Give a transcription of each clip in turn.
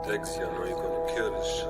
Dexy, I know you're gonna kill this shit.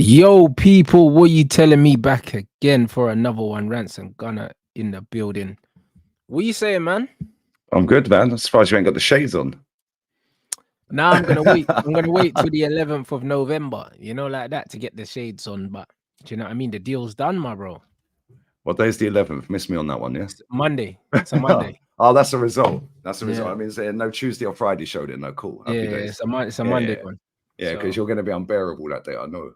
Yo, people, what you telling me back again for another one? Rants and Gunner in the building. What you saying, man? I'm good, man. I'm surprised you ain't got the shades on. Nah, I'm gonna wait. I'm gonna wait till the 11th of November, you know, like that, to get the shades on. But do you know what I mean? The deal's done, my bro. What day is the 11th? Miss me on that one, yeah? It's Monday. It's a Monday. Oh, that's a result. That's a result. Yeah. I mean, is no Tuesday or Friday showed it. No, cool. Happy days. It's a Monday one. Yeah, because you're going to be unbearable that day, I know.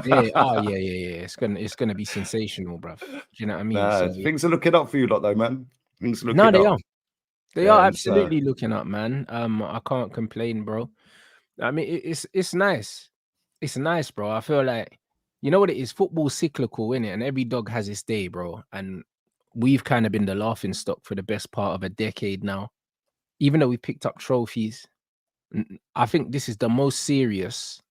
Yeah. Oh, yeah. It's gonna be sensational, bruv. Do you know what I mean? Nah, So, things are looking up for you lot, though, man. Things are looking no, up. they are. They Yeah, are it's, absolutely looking up, man. I can't complain, bro. I mean, it's nice. It's nice, bro. I feel like, you know what it is? Football's cyclical, innit? And every dog has its day, bro. And we've kind of been the laughing stock for the best part of a decade now. Even though we picked up trophies, I think this is the most serious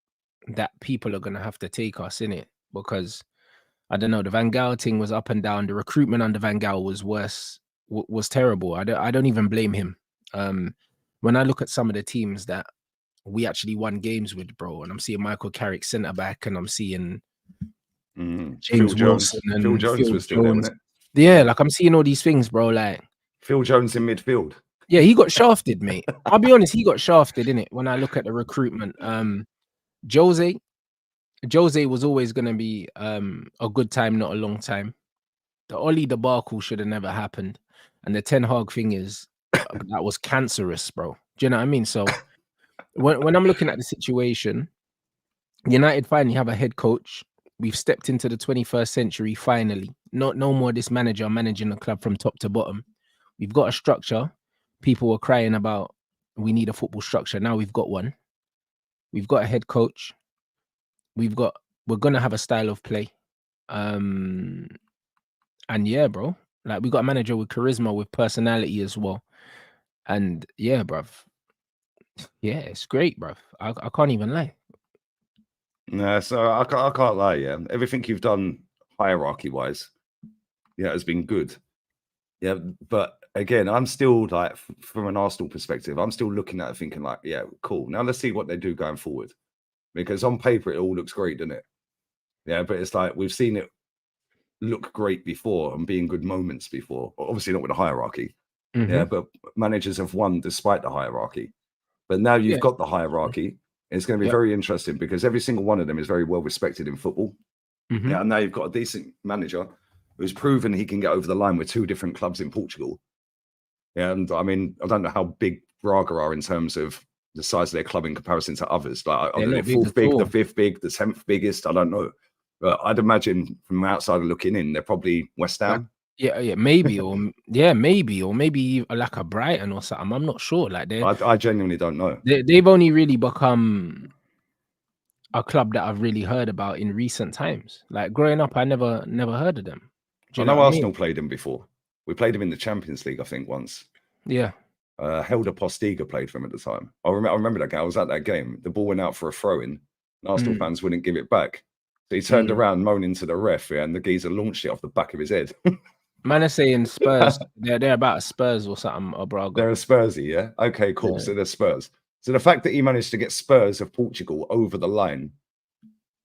that people are gonna have to take us, innit? Because I don't know, the Van Gaal thing was up and down. The recruitment under Van Gaal was worse, was terrible. I don't even blame him. When I look at some of the teams that we actually won games with, bro, and I'm seeing Michael Carrick centre back, and I'm seeing James Wilson and Phil Jones was still there, wasn't it? Yeah, like I'm seeing all these things, bro. Like Phil Jones in midfield. Yeah, he got shafted, mate. I'll be honest, he got shafted, innit? When I look at the recruitment, Jose was always gonna be a good time, not a long time. The Oli debacle should have never happened, and the Ten Hag thing is that was cancerous, bro. Do you know what I mean? So when I'm looking at the situation, United finally have a head coach. We've stepped into the 21st century finally. No more this manager managing the club from top to bottom. We've got a structure. People were crying about we need a football structure. Now we've got one. We've got a head coach. We're gonna have a style of play. And yeah, bro. Like we got a manager with charisma, with personality as well. And yeah, bruv. Yeah, it's great, bruv. I can't even lie. No, so I can't lie, yeah. Everything you've done hierarchy-wise, yeah, has been good. Yeah, but again, I'm still like, from an Arsenal perspective, I'm still looking at it thinking like, yeah, cool. Now let's see what they do going forward. Because on paper, it all looks great, doesn't it? Yeah, but it's like we've seen it look great before and be in good moments before. Obviously not with a hierarchy. Yeah, but managers have won despite the hierarchy. But now you've got the hierarchy. It's going to be very interesting because every single one of them is very well respected in football. Yeah, and now you've got a decent manager who's proven he can get over the line with 2 different clubs in Portugal. Yeah, and I mean, I don't know how big Braga are in terms of the size of their club in comparison to others. Like, are they the 4th big, the 5th big, the 10th biggest? I don't know. But I'd imagine from outside looking in, they're probably West Ham. Yeah, maybe, or maybe like a Brighton or something. I'm not sure. Like I genuinely don't know. They've only really become a club that I've really heard about in recent times. Like growing up, I never heard of them. I know Arsenal played them before. We played them in the Champions League, I think, once. Yeah. Helder Postiga played for him at the time. I remember that guy. I was at that game. The ball went out for a throw-in. Arsenal fans wouldn't give it back. So he turned around, moaning to the ref, and the geezer launched it off the back of his head. Man are saying Spurs. they're about Spurs or something, or Braga. They're a Spursy, yeah? Okay, cool. Yeah. So they're Spurs. So the fact that he managed to get Spurs of Portugal over the line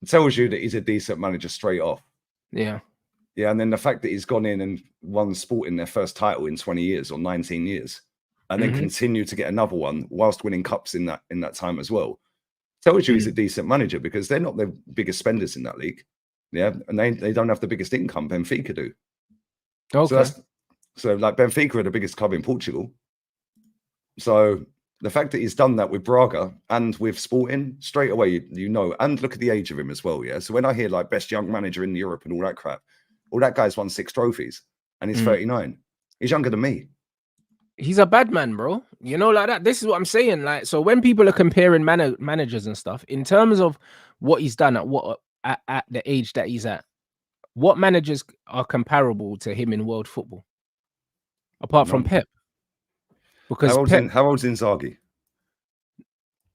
tells you that he's a decent manager straight off. Yeah. Yeah, and then the fact that he's gone in and won Sporting their first title in 20 years or 19 years, and then continue to get another one whilst winning cups in that time as well, tells you he's a decent manager because they're not the biggest spenders in that league. Yeah, and they don't have the biggest income. Benfica do. Okay. So like Benfica are the biggest club in Portugal. So the fact that he's done that with Braga and with Sporting, straight away, you know, and look at the age of him as well. Yeah. So when I hear like best young manager in Europe and all that crap, all that guy's won 6 trophies and he's 39. He's younger than me. He's a bad man, bro. You know, like that. This is what I'm saying. Like, so when people are comparing managers and stuff, in terms of what he's done at the age that he's at, what managers are comparable to him in world football, apart from Pep? Because how old's Inzaghi?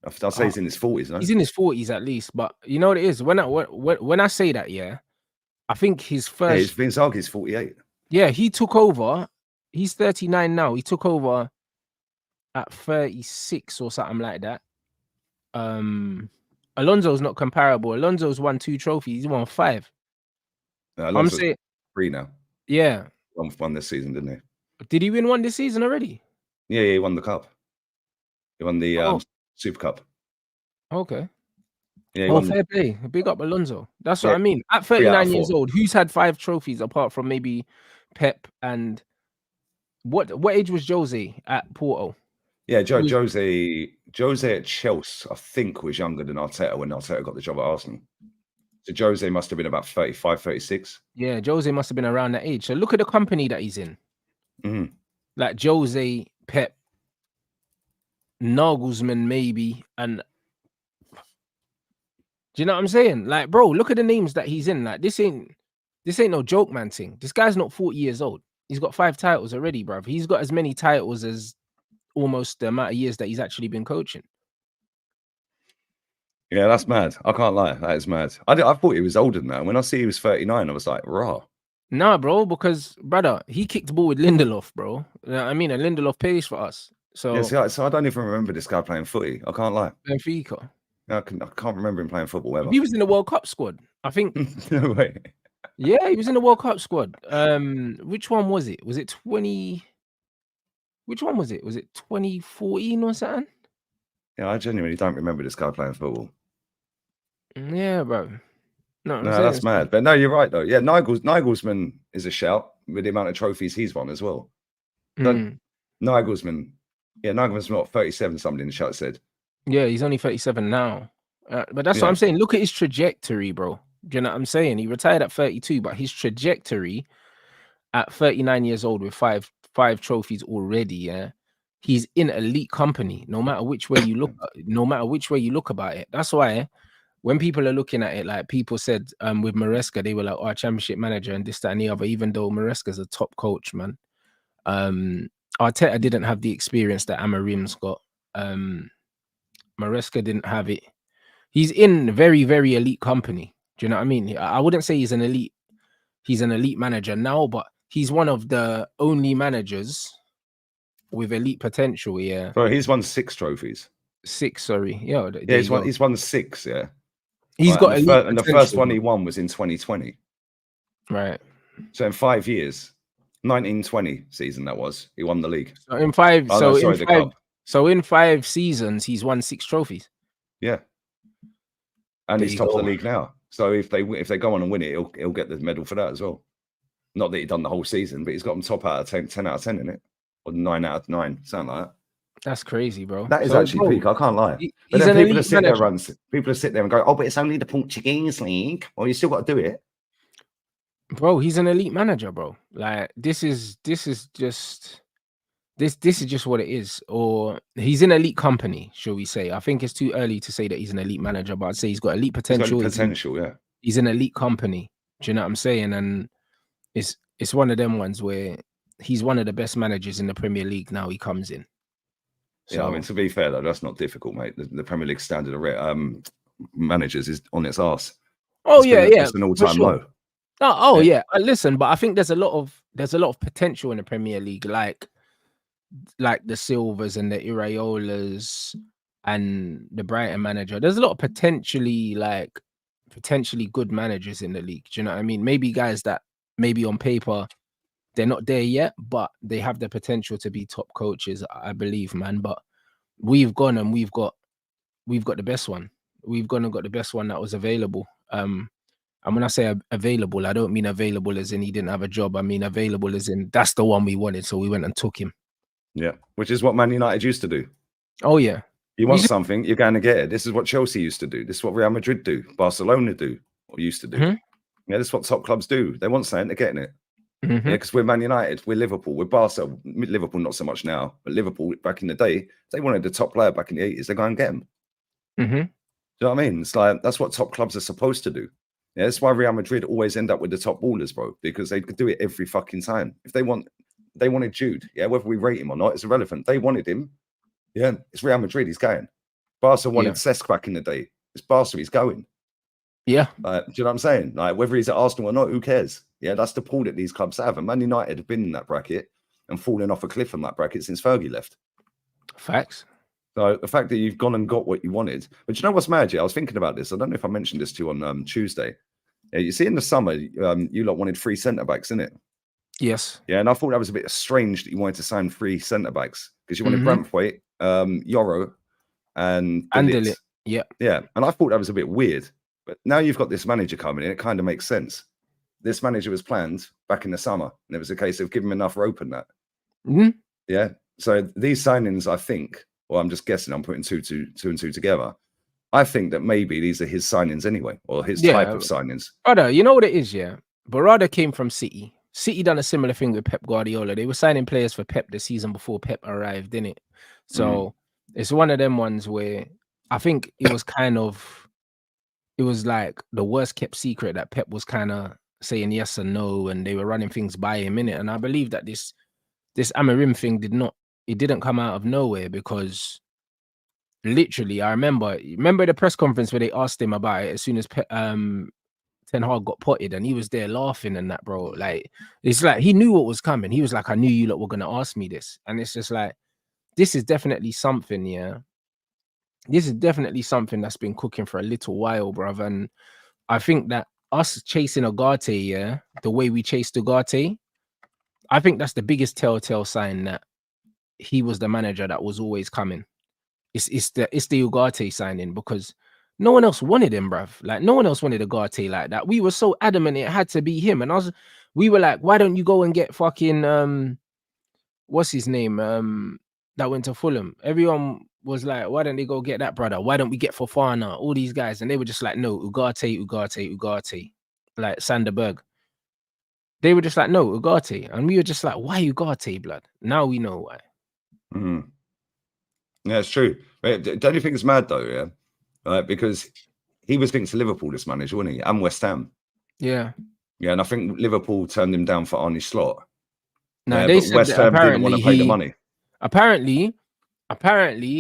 I'll say he's in his 40s. No? He's in his 40s at least. But you know what it is? When I say that, yeah, I think his first. Yeah, Inzaghi's 48. Yeah, he took over. He's 39 now. He took over at 36 or something like that. Alonso's not comparable. Alonso's won 2 trophies. He won 5. I'm saying 3 now. Yeah. Won this season, didn't he? Did he win 1 this season already? Yeah, he won the cup. He won the Super Cup. Okay. Yeah, fair play. Big up Alonso. That's what I mean. At 39 years old, who's had 5 trophies apart from maybe Pep and what age was Jose at Porto? Yeah, Jose at Chelsea, I think, was younger than Arteta when Arteta got the job at Arsenal. So Jose must have been about 35, 36. Yeah, Jose must have been around that age. So look at the company that he's in. Like Jose, Pep, Nagelsmann maybe, and do you know what I'm saying? Like, bro, look at the names that he's in. Like, this ain't no joke, man thing. This guy's not 40 years old. He's got 5 titles already, bruv. He's got as many titles as almost the amount of years that he's actually been coaching. Yeah, that's mad. I can't lie. That is mad. I thought he was older than that. When I see he was 39, I was like, raw. Nah, bro, because, brother, he kicked the ball with Lindelof, bro. You know what I mean? And Lindelof pays for us. So, yeah, so I don't even remember this guy playing footy. I can't lie. Benfica. I can't remember him playing football ever. He was in the World Cup squad, I think. No way. Yeah, he was in the World Cup squad. Which one was it? Was it 20? Which one was it? Was it 2014 or something? Yeah, I genuinely don't remember this guy playing football. Yeah, bro. No, I'm No, saying that's mad. But no, you're right though. Yeah, Nagelsmann is a shout with the amount of trophies he's won as well. Nagelsmann, Nagelsmann's not 37 something. The chat said. Yeah, he's only 37 now. But that's what Yeah. I'm saying. Look at his trajectory, bro. Do you know what I'm saying? He retired at 32, but his trajectory at 39 years old with five trophies already, yeah, he's in elite company. No matter which way you look, about it. That's why when people are looking at it, like people said, with Maresca, they were like, "Oh, championship manager," and this, that, and the other. Even though Maresca's a top coach, man. Arteta didn't have the experience that Amorim's got. Maresca didn't have it. He's in very, very elite company. Do you know what I mean? I wouldn't say he's an elite manager now, but he's one of the only managers with elite potential. Yeah. Bro, he's won 6 trophies. 6, sorry. Yeah, he's won 6, yeah. He's got elite potential, and the first one he won was in 2020. Right. So in 5 years, 1920 season that was, he won the league. So in 5 the cup. So in 5 seasons, he's won 6 trophies. Yeah. And he's top of the league now. So if they go on and win it, he'll get the medal for that as well. Not that he's done the whole season, but he's got them top out of 10 out of 10 in it, or 9 out of 9, something like that. That's crazy, bro. That is actually peak. I can't lie. But then people sit there and go, "Oh, but it's only the Portuguese league." Well, you still got to do it, bro. He's an elite manager, bro. Like this is just what it is. Or he's in elite company, shall we say? I think it's too early to say that he's an elite manager, but I'd say he's got elite potential. He's in elite company. Do you know what I'm saying? And it's one of them ones where he's one of the best managers in the Premier League now. He comes in. So, yeah, I mean, to be fair though, that's not difficult, mate. The Premier League standard of managers is on its arse. Oh yeah, it's an all-time low. Yeah. Listen, but I think there's a lot of potential in the Premier League, like the Silvers and the Iraolas and the Brighton manager. There's a lot of potentially good managers in the league. Do you know what I mean? Maybe guys that maybe on paper they're not there yet, but they have the potential to be top coaches, I believe, man. But we've gone and we've got the best one. We've gone and got the best one that was available. And when I say available, I don't mean available as in he didn't have a job. I mean available as in that's the one we wanted, so we went and took him. Yeah, which is what Man United used to do. Oh yeah. You want something, you're going to get it. This is what Chelsea used to do. This is what Real Madrid do. Barcelona do, or used to do. Yeah, this is what top clubs do. They want something, they're getting it. Yeah, because we're Man United, we're Liverpool, we're Barca. Liverpool not so much now, but Liverpool back in the day, they wanted the top player back in the 80s. They go and get him. Do you know what I mean? It's like that's what top clubs are supposed to do. Yeah, that's why Real Madrid always end up with the top ballers, bro, because they could do it every fucking time. If they wanted Jude, yeah, whether we rate him or not, it's irrelevant. They wanted him. Yeah, it's Real Madrid, he's going. Barca wanted Cesc back in the day. It's Barca, he's going. Yeah. Do you know what I'm saying? Like, whether he's at Arsenal or not, who cares? Yeah, that's the pool that these clubs have. And Man United have been in that bracket and fallen off a cliff from that bracket since Fergie left. Facts. So the fact that you've gone and got what you wanted. But you know what's mad, yeah? I was thinking about this. I don't know if I mentioned this to you on Tuesday. Yeah, you see, in the summer, you lot wanted 3 centre-backs, innit? Yes. Yeah, and I thought that was a bit strange that you wanted to sign 3 centre-backs because you wanted Branthwaite, Yoro, and De Ligt. Yeah. Yeah, and I thought that was a bit weird. But now you've got this manager coming in, it kind of makes sense. This manager was planned back in the summer, and it was a case of giving him enough rope and that. Yeah, so these signings, I think, well, I'm just guessing, I'm putting two and two together. I think that maybe these are his signings anyway, or his type of signings. Brother, you know what it is, yeah? Barada came from City. City done a similar thing with Pep Guardiola. They were signing players for Pep the season before Pep arrived, didn't it? So it's one of them ones where I think it was like the worst kept secret that Pep was kind of saying yes and no, and they were running things by him, innit? And I believe that this Amorim thing didn't come out of nowhere, because literally, I remember the press conference where they asked him about it as soon as Ten Hag got potted, and he was there laughing and that, bro. Like, it's like he knew what was coming. He was like, I knew you lot were gonna ask me this. And it's just like, this is definitely something, yeah. This is definitely something that's been cooking for a little while, bruv. And I think that us chasing Ugarte, yeah, the way we chased Ugarte, I think that's the biggest telltale sign that he was the manager that was always coming. It's the Ugarte signing, because no one else wanted him, bruv. Like, no one else wanted Ugarte like that. We were so adamant it had to be him, and we were like, why don't you go and get fucking what's his name that went to Fulham? Everyone was like, why don't they go get that brother? Why don't we get Fofana? All these guys, and they were just like, no, Ugarte, like Sanderberg. They were just like, no, Ugarte, and we were just like, why Ugarte, blood? Now we know why. Yeah, it's true. Don't you think it's mad though? Yeah, because he was linked to Liverpool, this manager, wasn't he, and West Ham. Yeah, and I think Liverpool turned him down for Arne Slot. No, they said West that Ham didn't want to pay the money. Apparently,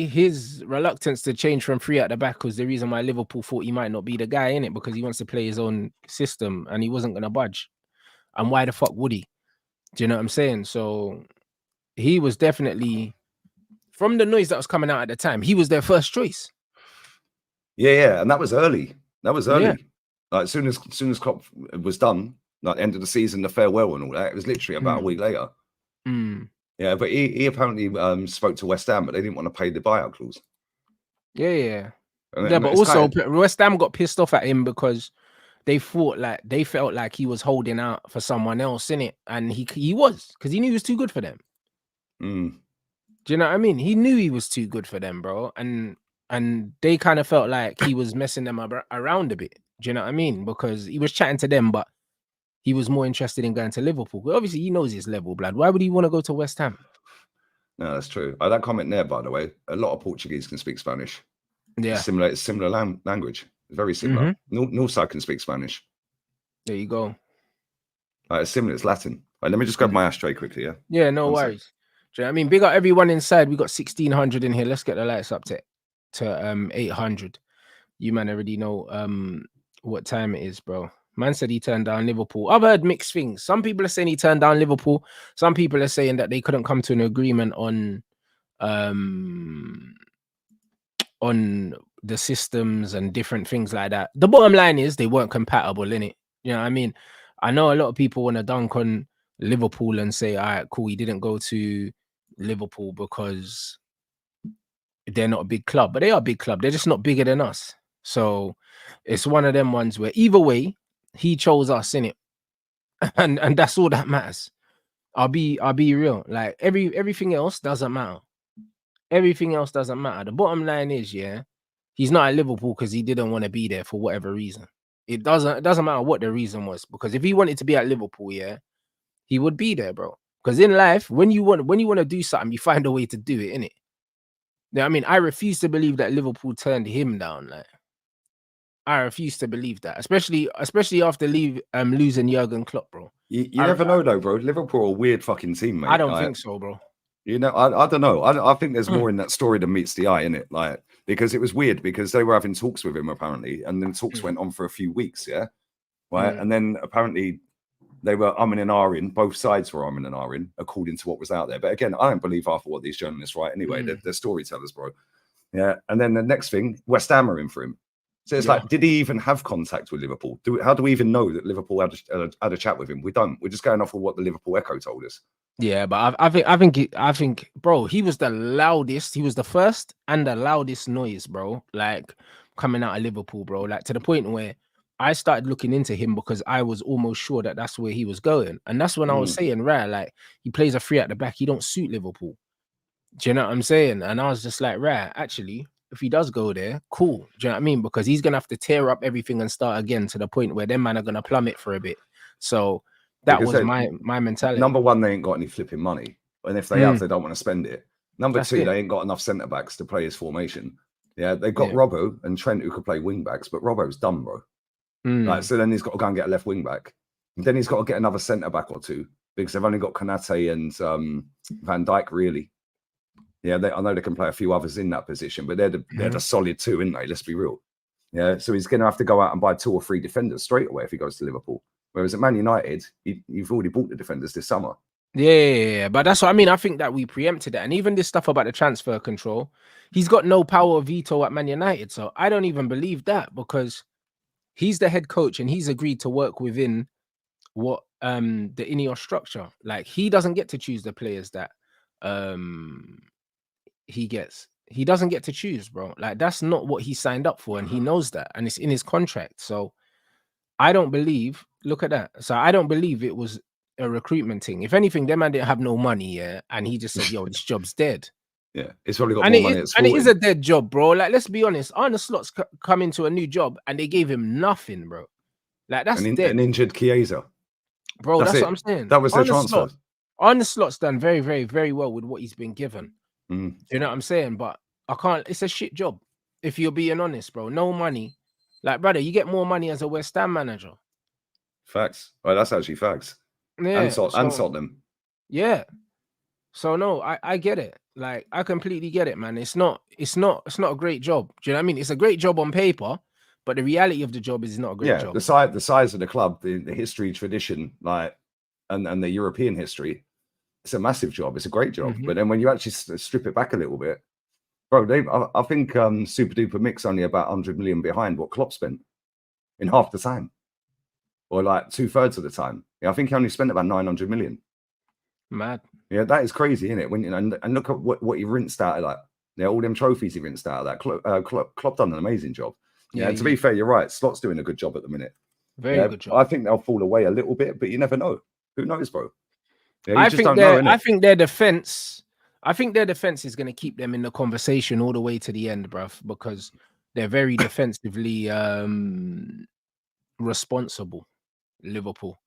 his reluctance to change from three at the back was the reason why Liverpool thought he might not be the guy in it, because he wants to play his own system and he wasn't going to budge. And why the fuck would he? Do you know what I'm saying? So he was definitely, from the noise that was coming out at the time, he was their first choice. Yeah, and that was early. Yeah. Like as soon as Klopp was done, like end of the season, the farewell and all that, it was literally about a week later. Yeah, but he apparently spoke to West Ham, but they didn't want to pay the buyout clause. Yeah. But also West Ham got pissed off at him because they felt like he was holding out for someone else, in it, and he was, because he knew he was too good for them. Do you know what I mean? He knew he was too good for them, bro, and they kind of felt like he was messing them around a bit. Do you know what I mean? Because he was chatting to them, but he was more interested in going to Liverpool. But obviously, he knows his level, blood. Why would he want to go to West Ham? No, that's true. That comment there, by the way, a lot of Portuguese can speak Spanish. Yeah, it's similar language. It's very similar. Northside can speak Spanish. There you go. It's similar. It's Latin. Let me just grab my ashtray quickly. Yeah, no worries. Do you know what I mean? Big up everyone inside. We got 1,600 in here. Let's get the lights up to 800. You man already know what time it is, bro. Man said he turned down Liverpool. I've heard mixed things. Some people are saying he turned down Liverpool. Some people are saying that they couldn't come to an agreement on the systems and different things like that. The bottom line is they weren't compatible, innit? You know what I mean? I know a lot of people want to dunk on Liverpool and say, all right, cool, he didn't go to Liverpool because they're not a big club, but they are a big club. They're just not bigger than us. So it's one of them ones where either way, he chose us, innit? And that's all that matters. I'll be real. Like everything else doesn't matter. Everything else doesn't matter. The bottom line is, yeah, he's not at Liverpool because he didn't want to be there for whatever reason. It doesn't matter what the reason was, because if he wanted to be at Liverpool, yeah, he would be there, bro. Because in life, when you want to do something, you find a way to do it, innit? You know what I mean? I refuse to believe that Liverpool turned him down. Like, I refuse to believe that, especially after losing Jurgen Klopp, bro. You never know though, bro. Liverpool are a weird fucking team, mate. I don't think so, bro. You know, I don't know. I think there's more in that story than meets the eye, innit? Like, because it was weird because they were having talks with him apparently, and then talks went on for a few weeks, yeah, right. And then apparently they were umming and ahhing. Both sides were umming and ahhing according to what was out there. But again, I don't believe half of what these journalists write anyway. They're storytellers, bro. Yeah. And then the next thing, West Ham are in for him. So it's like, did he even have contact with Liverpool? How do we even know that Liverpool had a chat with him? We don't. We're just going off of what the Liverpool Echo told us. Yeah, but I think, bro, he was the loudest. He was the first and the loudest noise, bro. Like coming out of Liverpool, bro. Like to the point where I started looking into him because I was almost sure that that's where he was going, and that's when I was saying, right, like he plays a three at the back. He don't suit Liverpool. Do you know what I'm saying? And I was just like, right, actually, if he does go there, cool. Do you know what I mean? Because he's gonna have to tear up everything and start again to the point where them man are gonna plummet for a bit. So that was my mentality. Number one, they ain't got any flipping money, and if they have, they don't want to spend it. Number two, they ain't got enough centre backs to play his formation. Yeah, they've got Robbo and Trent who could play wing backs, but Robbo's done, bro. Like, so then he's got to go and get a left wing back. And then he's got to get another centre back or two because they've only got Konate and Van Dijk, really. Yeah, I know they can play a few others in that position, but they're the solid two, aren't they? Let's be real. Yeah, so he's going to have to go out and buy 2 or 3 defenders straight away if he goes to Liverpool. Whereas at Man United, you've already bought the defenders this summer. Yeah, but that's what I mean. I think that we preempted it. And even this stuff about the transfer control, he's got no power of veto at Man United. So I don't even believe that, because he's the head coach and he's agreed to work within what the Ineos structure. Like, he doesn't get to choose the players that he doesn't get to choose, bro. Like that's not what he signed up for, and he knows that, and it's in his contract. So I don't believe. Look at that. So I don't believe it was a recruitment thing. If anything, them man didn't have no money, yeah, and he just said, "Yo, this job's dead." Yeah, it's probably got And more it money is, at and it is Sporting. a dead job, bro. Like let's be honest, Arne Slot's come into a new job, and they gave him nothing, bro. Like that's dead, An injured Chiesa. bro. That's it. what I'm saying. That was their transfer. Arne Slot's done very, very, very well with what he's been given. Mm. You know what I'm saying? But I can't. It's a shit job. If you're being honest, bro. No money. Like, brother, you get more money as a West Ham manager. Facts. Well, that's actually facts. Yeah. And Tottenham. Yeah. So no, I get it. Like, I completely get it, man. It's not a great job. Do you know what I mean? It's a great job on paper, but the reality of the job is not a great job. The size of the club, the history, tradition, like, and the European history, it's a massive job. It's a great job. But then when you actually strip it back a little bit, bro, I think Super Duper Mick's only about 100 million behind what Klopp spent in half the time, or like 2/3 of the time. Yeah, I think he only spent about 900 million. Mad. Yeah, that is crazy, isn't it? When and look at what he rinsed out of that. Yeah, all them trophies he rinsed out of that. Klopp done an amazing job. Yeah, to be fair, you're right. Slot's doing a good job at the minute. Very good job. I think they'll fall away a little bit, but you never know. Who knows, bro? Yeah, I think their defense is going to keep them in the conversation all the way to the end, bruv, because they're very defensively responsible. Liverpool.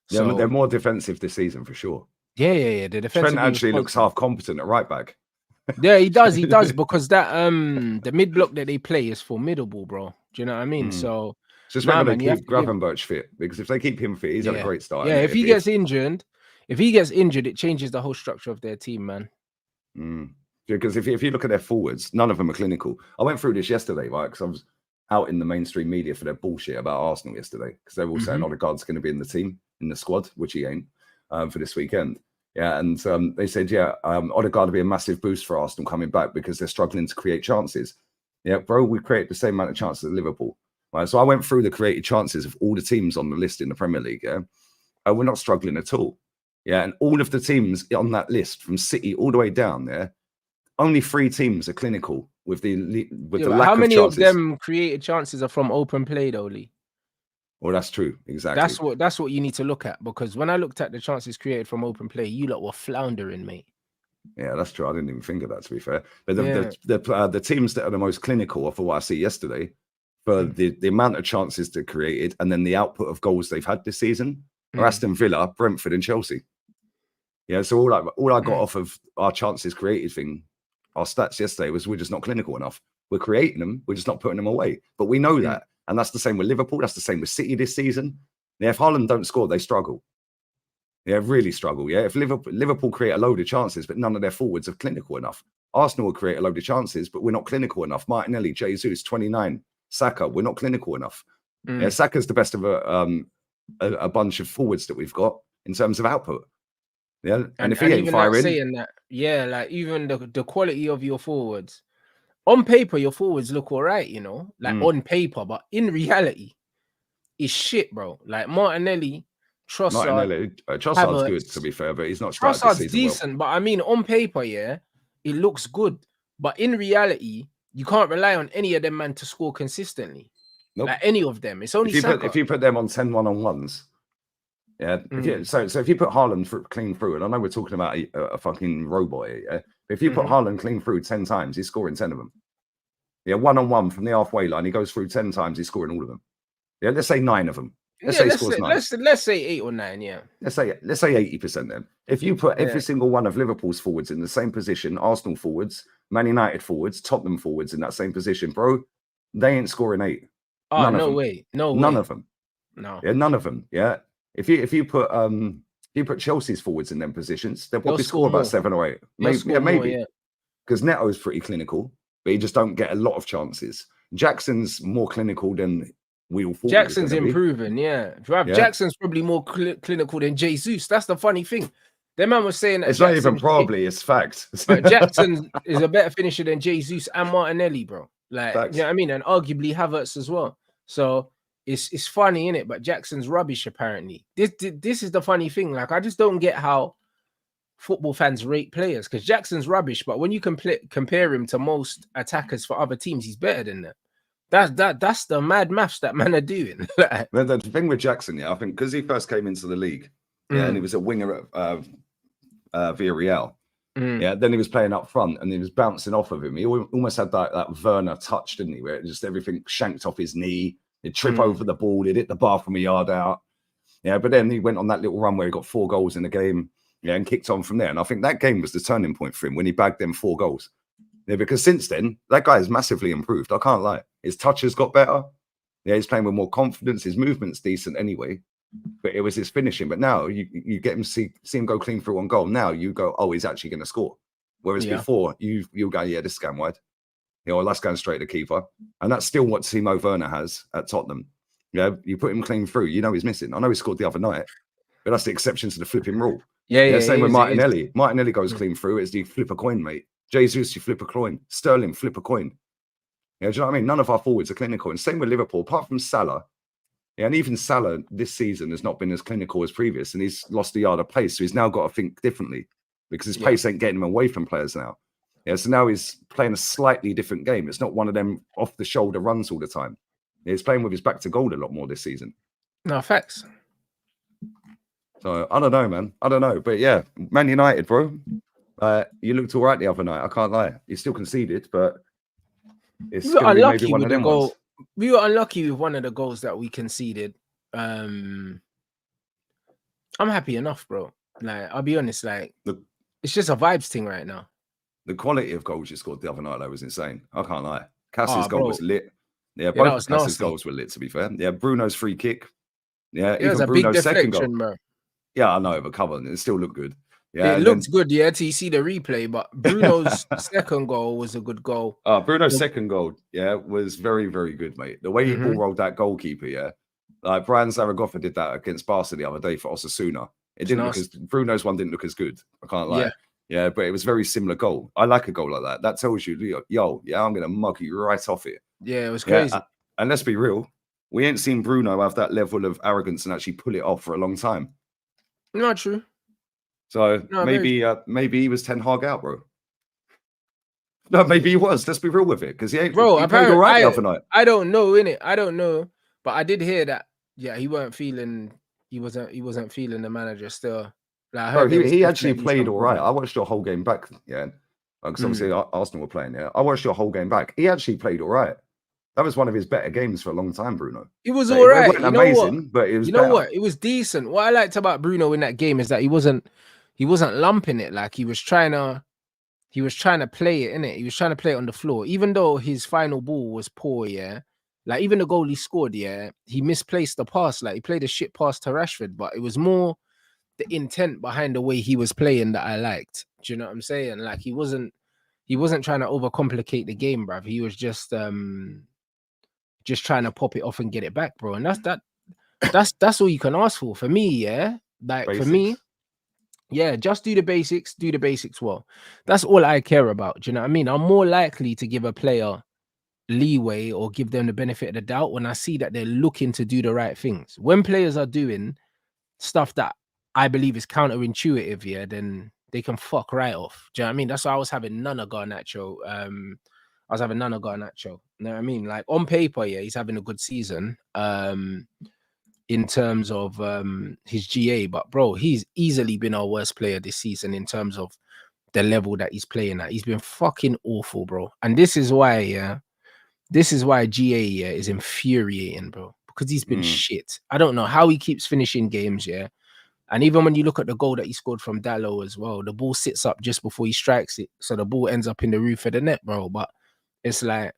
So they're more defensive this season for sure. Yeah. The defense Trent actually looks half competent at right back. Yeah, he does because that the mid block that they play is formidable, bro. Do you know what I mean? So just remember they keep Gravenberch fit, because if they keep him fit, he's had a great start. Yeah, if he gets injured, it changes the whole structure of their team, man. Because if you look at their forwards, none of them are clinical. I went through this yesterday, right? Because I was out in the mainstream media for their bullshit about Arsenal yesterday, because they were all saying Odegaard's going to be in the team, in the squad, which he ain't, for this weekend. Yeah, and they said, Odegaard will be a massive boost for Arsenal coming back because they're struggling to create chances. Yeah, bro, we create the same amount of chances as Liverpool. Right, so I went through the created chances of all the teams on the list in the Premier League. Yeah, we're not struggling at all. Yeah, and all of the teams on that list, from City all the way down there, only 3 teams are clinical with the lack of chances. How many of them created chances are from open play, though, Lee? Well, that's true. Exactly. That's what you need to look at, because when I looked at the chances created from open play, you lot were floundering, mate. Yeah, that's true. I didn't even think of that, to be fair. But the teams that are the most clinical, for what I see yesterday, for the amount of chances they created and then the output of goals they've had this season, are Aston Villa, Brentford, and Chelsea. Yeah, so all I got off of our chances created thing, our stats yesterday, was we're just not clinical enough. We're creating them, we're just not putting them away. But we know that. And that's the same with Liverpool. That's the same with City this season. Yeah, if Haaland don't score, they struggle. Yeah, really struggle. Yeah, if Liverpool create a load of chances, but none of their forwards are clinical enough. Arsenal will create a load of chances, but we're not clinical enough. Martinelli, Jesus, 29, Saka, we're not clinical enough. Yeah, Saka's the best of a bunch of forwards that we've got in terms of output. Yeah, and if he ain't firing, saying that, like even the quality of your forwards. On paper, your forwards look all right, you know, like on paper, but in reality, it's shit, bro. Like Martinelli, Trossard's good, to be fair, but he's not started this season decent, but I mean, on paper, it looks good. But in reality, you can't rely on any of them, man, to score consistently. Nope. Like any of them. It's only if you put them on 10 1-on-1s. Yeah. So if you put Haaland clean through, and I know we're talking about a fucking robot here, yeah? But if you put Haaland clean through 10 times, he's scoring 10 of them. Yeah, 1-on-1 from the halfway line, he goes through 10 times, he's scoring all of them. Yeah, let's say 9 of them. Let's say 8 or 9, yeah. Let's say 80% then. If you put every single one of Liverpool's forwards in the same position, Arsenal forwards, Man United forwards, Tottenham forwards in that same position, bro, they ain't scoring 8. Oh, no way. None of them. No. Yeah, none of them. Yeah. If you put Chelsea's forwards in them positions, they'll probably score about 7 or 8. Maybe. Because Neto's pretty clinical, but he just don't get a lot of chances. Jackson's more clinical than we all thought. Jackson's improving, Jackson's probably more clinical than Jesus. That's the funny thing. Their man was saying that it's not even probably, it's fact. Jackson is a better finisher than Jesus and Martinelli, bro. Like, facts. You know what I mean? And arguably Havertz as well. So it's funny, innit? But Jackson's rubbish, apparently. This is the funny thing. Like, I just don't get how football fans rate players, because Jackson's rubbish, but when you compare him to most attackers for other teams, he's better than them. That's the mad maths that man are doing. The thing with Jackson, yeah, I think because he first came into the league, and he was a winger at Villarreal. Yeah, then he was playing up front and he was bouncing off of him. He almost had that Werner touch, didn't he? Where it just everything shanked off his knee. He'd trip over the ball. He'd hit the bar from a yard out. Yeah, but then he went on that little run where he got 4 goals in the game. Yeah, and kicked on from there. And I think that game was the turning point for him when he bagged them 4 goals. Yeah, because since then, that guy has massively improved. I can't lie. His touch has got better. Yeah, he's playing with more confidence. His movement's decent anyway. But it was his finishing. But now you get him, see him go clean through on goal. Now you go, oh, he's actually going to score. Whereas before, you go, yeah, this is going wide. You know, that's going straight to keeper. And that's still what Timo Werner has at Tottenham. Yeah, you put him clean through, you know he's missing. I know he scored the other night, but that's the exception to the flipping rule. Yeah, same with Martinelli. Martinelli goes clean through. It's you flip a coin, mate. Jesus, you flip a coin. Sterling, flip a coin. Yeah, do you know what I mean? None of our forwards are clinical. And same with Liverpool, apart from Salah. Yeah, and even Salah this season has not been as clinical as previous, and he's lost a yard of pace. So he's now got to think differently because his pace ain't getting him away from players now. Yeah, so now he's playing a slightly different game. It's not one of them off-the-shoulder runs all the time. Yeah, he's playing with his back to goal a lot more this season. No, facts. So I don't know, man. I don't know. But yeah, Man United, bro. You looked all right the other night. I can't lie. You still conceded, but it's going to be maybe one of them ones. We were unlucky with one of the goals that we conceded. I'm happy enough, bro. Like, I'll be honest, like, it's just a vibes thing right now. The quality of goals you scored the other night, though, was insane. I can't lie. Cass's goal was lit. Yeah, both of Cass's goals were lit, to be fair. Yeah, Bruno's free kick. Yeah, it was a Bruno's big second deflection, goal. Bro. Yeah, I know, but come on, it still looked good. Yeah, it looked good, yeah, till you see the replay. But Bruno's second goal was a good goal. Bruno's second goal, yeah, was very, very good, mate. The way he ball rolled that goalkeeper, yeah. Like Brian Zaragoza did that against Barca the other day for Osasuna. It didn't look as Bruno's one didn't look as good. I can't lie. Yeah, but it was very similar goal. I like a goal like that. That tells you, yo, yeah, I'm gonna mug you right off it. Yeah, it was crazy. Yeah, and let's be real, we ain't seen Bruno have that level of arrogance and actually pull it off for a long time. Not true. So maybe he was Ten Hag out, bro. No, maybe he was. Let's be real with it, because he played all right the other night. I don't know, innit? I don't know, but I did hear that. Yeah, he wasn't feeling the manager still. Like, bro, he actually played all right. I watched your whole game back. Yeah, because obviously Arsenal were playing. Yeah, I watched your whole game back. He actually played all right. That was one of his better games for a long time, Bruno. It was all right. It wasn't amazing, but it was. You know what? It was decent. What I liked about Bruno in that game is that he wasn't lumping it. Like he was trying to play it, innit? He was trying to play it on the floor, even though his final ball was poor. Yeah, like even the goal he scored, yeah, he misplaced the pass. Like he played a shit pass to Rashford, but it was more the intent behind the way he was playing that I liked. Do you know what I'm saying? Like he wasn't trying to overcomplicate the game, bruv. He was just trying to pop it off and get it back, bro. And that's all you can ask for me, yeah. Like basics. For me, yeah, just do the basics well. That's all I care about. Do you know what I mean? I'm more likely to give a player leeway or give them the benefit of the doubt when I see that they're looking to do the right things. When players are doing stuff that I believe is counterintuitive, yeah, then they can fuck right off. Do you know what I mean? That's why I was having Nana Garnacho. You know what I mean? Like on paper, yeah, he's having a good season in terms of his GA. But bro, he's easily been our worst player this season in terms of the level that he's playing at. He's been fucking awful, bro. And this is why, GA, yeah, is infuriating, bro. Because he's been shit. I don't know how he keeps finishing games, yeah. And even when you look at the goal that he scored from Dalot as well, the ball sits up just before he strikes it. So the ball ends up in the roof of the net, bro. But it's like,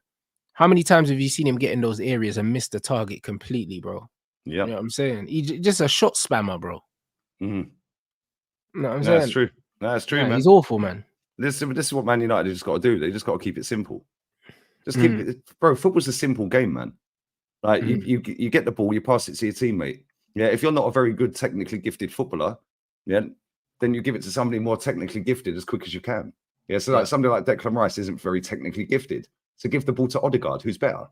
how many times have you seen him get in those areas and miss the target completely, bro? Yeah. You know what I'm saying? He's just a shot spammer, bro. Mm-hmm. You know what I'm saying? That's true. That's true, man. He's awful, man. This is what Man United just got to do. They just got to keep it simple. Just keep it, bro. Football's a simple game, man. Like you get the ball, you pass it to your teammate. Yeah, if you're not a very good technically gifted footballer, yeah, then you give it to somebody more technically gifted as quick as you can. Yeah, so like somebody like Declan Rice isn't very technically gifted, so give the ball to Odegaard, who's better.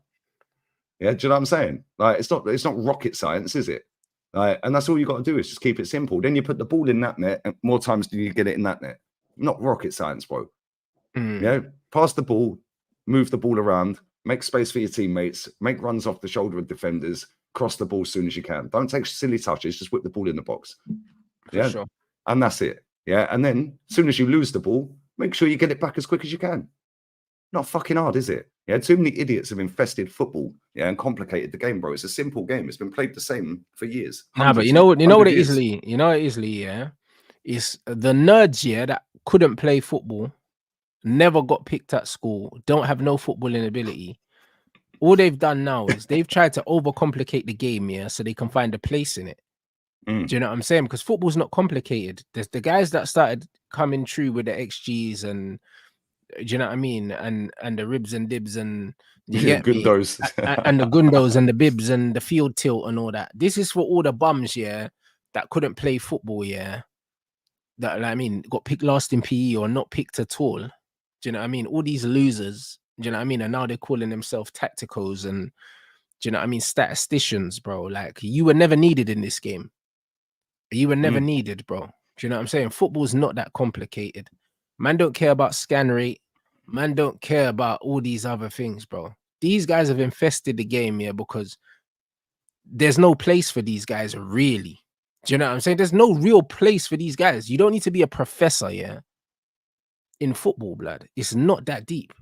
Yeah, do you know what I'm saying? Like it's not rocket science, is it? Right? And that's all you got to do is just keep it simple. Then you put the ball in that net, and more times do you get it in that net. Not rocket science, bro. Mm. You know, pass the ball, move the ball around, make space for your teammates, make runs off the shoulder of defenders, cross the ball as soon as you can. Don't take silly touches, just whip the ball in the box. For sure. And that's it. Yeah. And then as soon as you lose the ball, make sure you get it back as quick as you can. Not fucking hard, is it? Yeah. Too many idiots have infested football, yeah, and complicated the game, bro. It's a simple game. It's been played the same for years. Nah, but you know what it is, Lee? You know what it is, Lee, yeah? It's the nerds, yeah, that couldn't play football, never got picked at school, don't have no footballing ability. All they've done now is they've tried to overcomplicate the game, yeah, so they can find a place in it. Do you know what I'm saying? Because football's not complicated. There's the guys that started coming true with the XGs and, do you know what I mean? And the ribs and dibs and you get Gundos. and the gundos and the bibs and the field tilt and all that. This is for all the bums, yeah, that couldn't play football, yeah. That, like, I mean, got picked last in PE or not picked at all. Do you know what I mean? All these losers, do you know what I mean? And now they're calling themselves tacticals and, do you know what I mean? Statisticians, bro. Like, you were never needed in this game. You were never needed, bro. Do you know what I'm saying? Football's not that complicated. Man don't care about scan rate. Man don't care about all these other things, bro. These guys have infested the game here because there's no place for these guys, really. Do you know what I'm saying? There's no real place for these guys. You don't need to be a professor, yeah, in football, blood. It's not that deep.